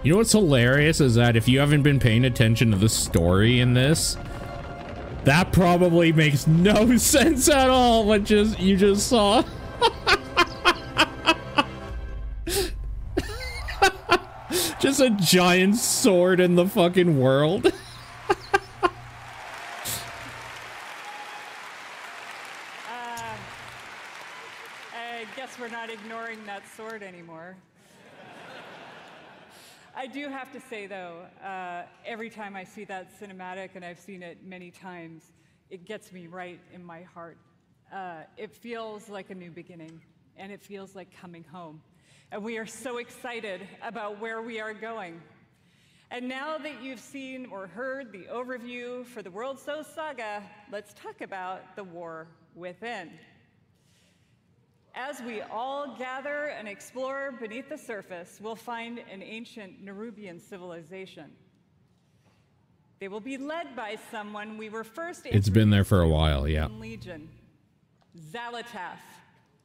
[SPEAKER 1] You know what's hilarious is that if you haven't been paying attention to the story in this, that probably makes no sense at all, what you just saw. Just a giant sword in the fucking world.
[SPEAKER 9] I guess we're not ignoring that sword anymore. I do have to say, though, every time I see that cinematic, and I've seen it many times, it gets me right in my heart. It feels like a new beginning, and it feels like coming home. And we are so excited about where we are going. And now that you've seen or heard the overview for the World So Saga, let's talk about the war within. As we all gather and explore beneath the surface, we'll find an ancient Nerubian civilization. They will be led by someone we were first
[SPEAKER 1] It's been there for a while, yeah.
[SPEAKER 9] in Legion, Xalatath,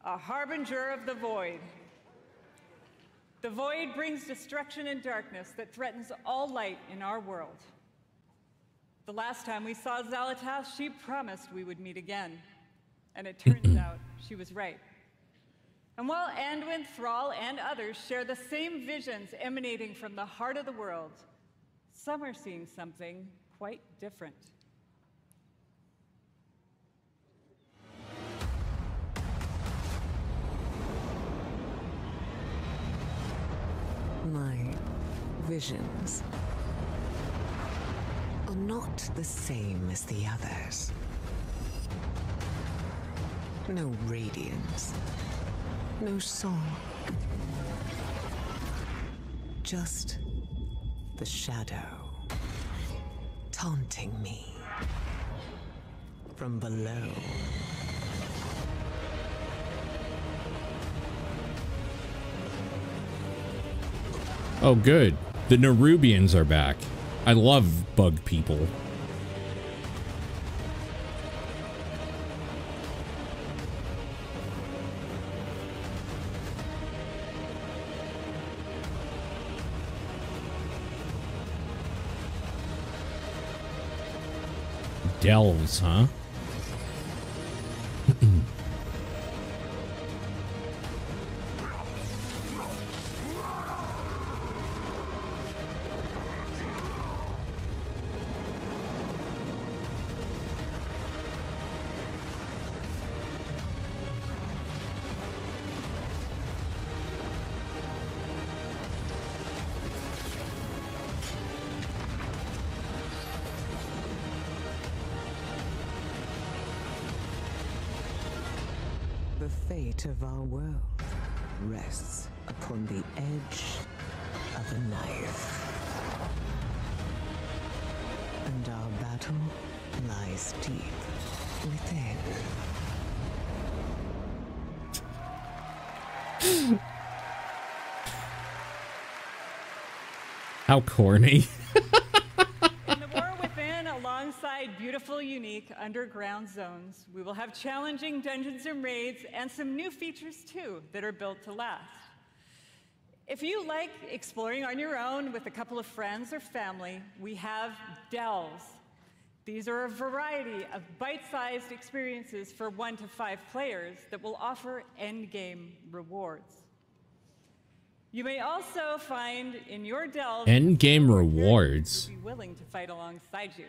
[SPEAKER 9] a harbinger of the Void. The Void brings destruction and darkness that threatens all light in our world. The last time we saw Xalatath, she promised we would meet again. And it turns out she was right. And while Anduin, Thrall, and others share the same visions emanating from the heart of the world, some are seeing something quite different.
[SPEAKER 13] visions are not the same as the others. No radiance, no song, just the shadow taunting me from below.
[SPEAKER 1] Oh, good. The Nerubians are back. I love bug people. Delves, huh?
[SPEAKER 13] The fate of our world rests upon the edge of a knife. And our battle lies deep within.
[SPEAKER 1] How corny.
[SPEAKER 9] In the War Within, alongside beautiful, unique underground zones, we will have challenging dungeons and raids and some new features too that are built to last. If you like exploring on your own with a couple of friends or family, we have delves. These are a variety of bite-sized experiences for 1 to 5 players that will offer endgame rewards. You may also find in your delves
[SPEAKER 1] Endgame rewards.
[SPEAKER 9] who will be willing to fight alongside you.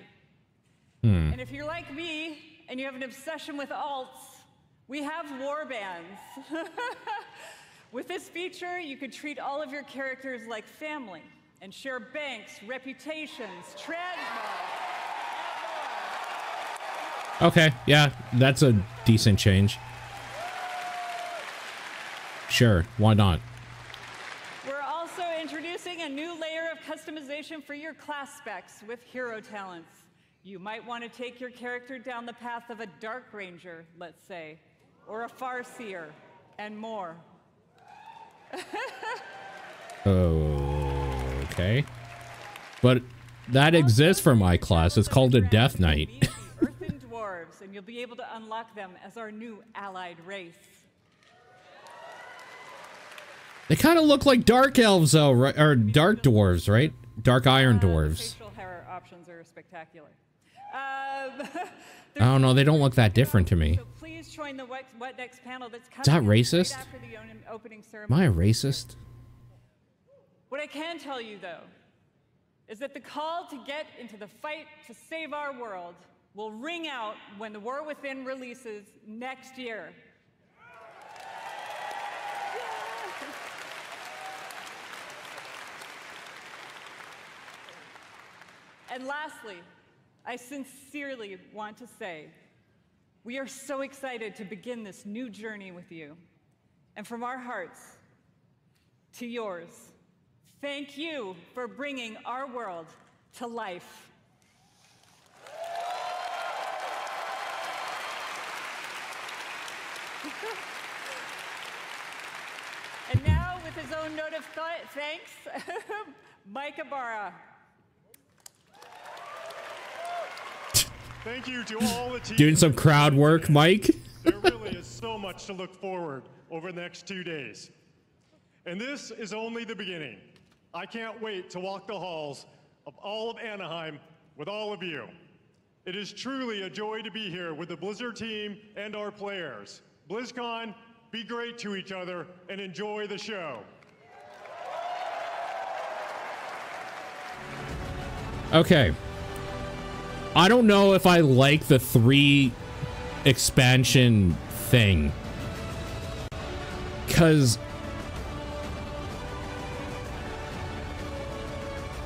[SPEAKER 1] Hmm.
[SPEAKER 9] And if you're like me and you have an obsession with alts, we have warbands. With this feature, you could treat all of your characters like family and share banks, reputations, transmog.
[SPEAKER 1] Okay, yeah, that's a decent change. Sure, why not?
[SPEAKER 9] We're also introducing a new layer of customization for your class specs with hero talents. You might want to take your character down the path of a Dark Ranger, let's say, or a Farseer, and more.
[SPEAKER 1] Okay. But that exists for my class. It's called a Death Knight.
[SPEAKER 9] Earthen dwarves, and you'll be able to unlock them as our new allied race.
[SPEAKER 1] They kind of look like dark elves, though, right? Or dark dwarves, right? Dark iron dwarves.
[SPEAKER 9] Facial hair options are spectacular.
[SPEAKER 1] I don't know. They don't look that different to me.
[SPEAKER 9] So please join the What Next panel that's coming
[SPEAKER 1] Is that
[SPEAKER 9] right
[SPEAKER 1] racist?
[SPEAKER 9] after the opening
[SPEAKER 1] Am
[SPEAKER 9] ceremony.
[SPEAKER 1] I a racist?
[SPEAKER 9] What I can tell you, though, is that the call to get into the fight to save our world will ring out when The War Within releases next year. And lastly, I sincerely want to say, we are so excited to begin this new journey with you. And from our hearts to yours, thank you for bringing our world to life. And now, with his own note of thanks, Mike Ibarra.
[SPEAKER 14] Thank you to all the teams.
[SPEAKER 1] Doing some crowd work, Mike.
[SPEAKER 14] There really is so much to look forward over the next 2 days. And this is only the beginning. I can't wait to walk the halls of all of Anaheim with all of you. It is truly a joy to be here with the Blizzard team and our players. Blizzcon, be great to each other and enjoy the show.
[SPEAKER 1] Okay. I don't know if I like the 3 expansion thing. 'Cause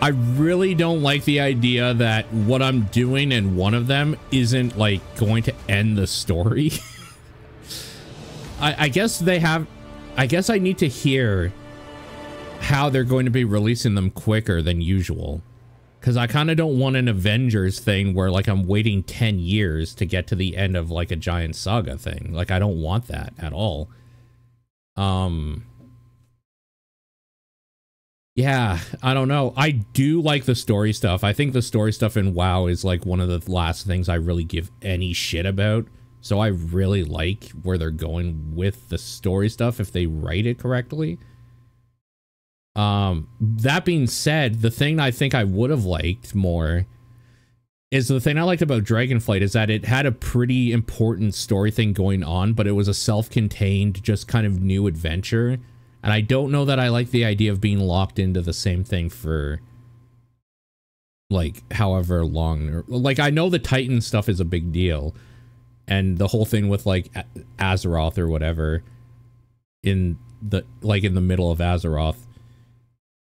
[SPEAKER 1] I really don't like the idea that what I'm doing in one of them isn't like going to end the story. I guess they have, I guess I need to hear how they're going to be releasing them quicker than usual. Because I kind of don't want an Avengers thing where like I'm waiting 10 years to get to the end of like a giant saga thing. Like I don't want that at all. Yeah, I don't know. I do like the story stuff. I think the story stuff in WoW is like one of the last things I really give any shit about. So I really like where they're going with the story stuff if they write it correctly. That being said, the thing I think I would have liked more is the thing I liked about Dragonflight is that it had a pretty important story thing going on, but it was a self-contained, just kind of new adventure. And I don't know that I like the idea of being locked into the same thing for like however long. Like I know the Titan stuff is a big deal, and the whole thing with like Azeroth or whatever in the middle of Azeroth,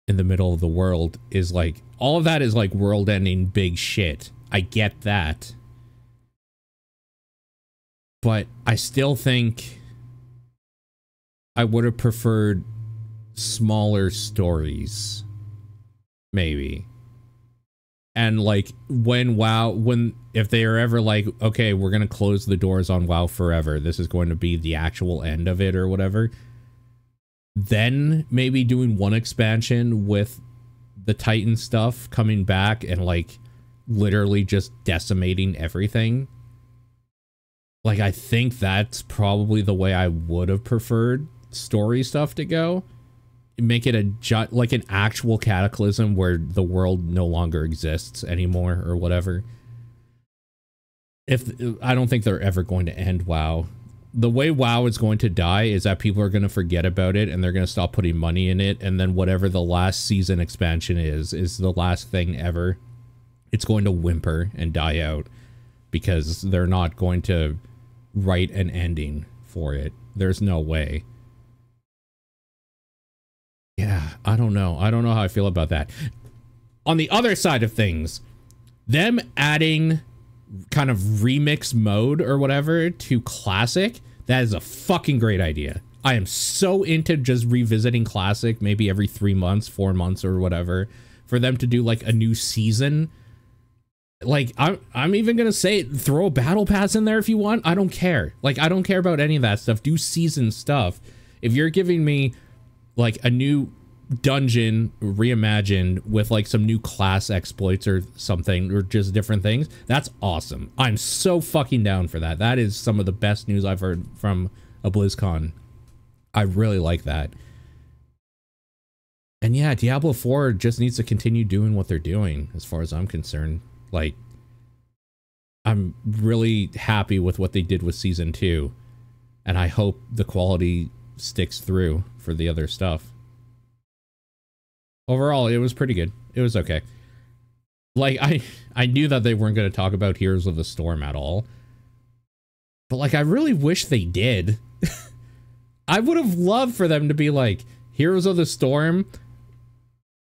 [SPEAKER 1] in the middle of the world, is like all of that is like world-ending big shit. I get that, but I still think I would have preferred smaller stories, maybe. And like if they are ever like, okay, we're going to close the doors on WoW forever, this is going to be the actual end of it or whatever, then maybe doing one expansion with the Titan stuff coming back and like literally just decimating everything. Like, I think that's probably the way I would have preferred story stuff to go. Make it like an actual cataclysm where the world no longer exists anymore or whatever. I don't think they're ever going to end WoW. The way WoW is going to die is that people are going to forget about it and they're going to stop putting money in it, and then whatever the last season expansion is the last thing ever. It's going to whimper and die out because they're not going to write an ending for it. There's no way. Yeah, I don't know. I don't know how I feel about that. On the other side of things, them adding kind of remix mode or whatever to Classic, that is a fucking great idea. I am so into just revisiting Classic maybe every 3 months, 4 months or whatever, for them to do like a new season. Like, I'm even gonna say, throw a battle pass in there if you want. I don't care. Like, I don't care about any of that stuff. Do season stuff. If you're giving me like a new dungeon reimagined with like some new class exploits or something, or just different things, that's awesome. I'm so fucking down for that. That is some of the best news I've heard from a BlizzCon. I really like that. And yeah, Diablo 4 just needs to continue doing what they're doing as far as I'm concerned. Like, I'm really happy with what they did with Season 2, and I hope the quality sticks through for the other stuff. Overall, it was pretty good. It was okay. Like, I knew that they weren't going to talk about Heroes of the Storm at all, but like, I really wish they did. I would have loved for them to be like, Heroes of the Storm,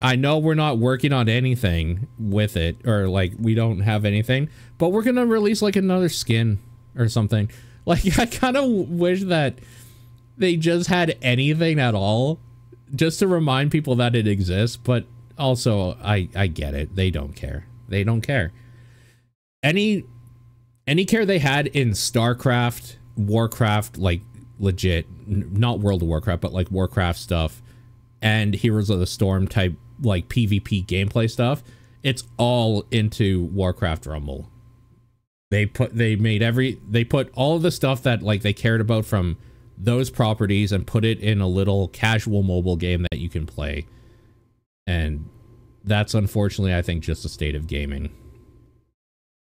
[SPEAKER 1] I know we're not working on anything with it, or like we don't have anything, but we're gonna release like another skin or something. Like, I kind of wish that they just had anything at all just to remind people that it exists, but also I get it. They don't care. They don't care. Any care they had in StarCraft, Warcraft, like legit, not World of Warcraft, but like Warcraft stuff, and Heroes of the Storm type like PvP gameplay stuff, it's all into Warcraft Rumble. They put all of the stuff that like they cared about from those properties and put it in a little casual mobile game that you can play. And that's unfortunately, I think, just the state of gaming.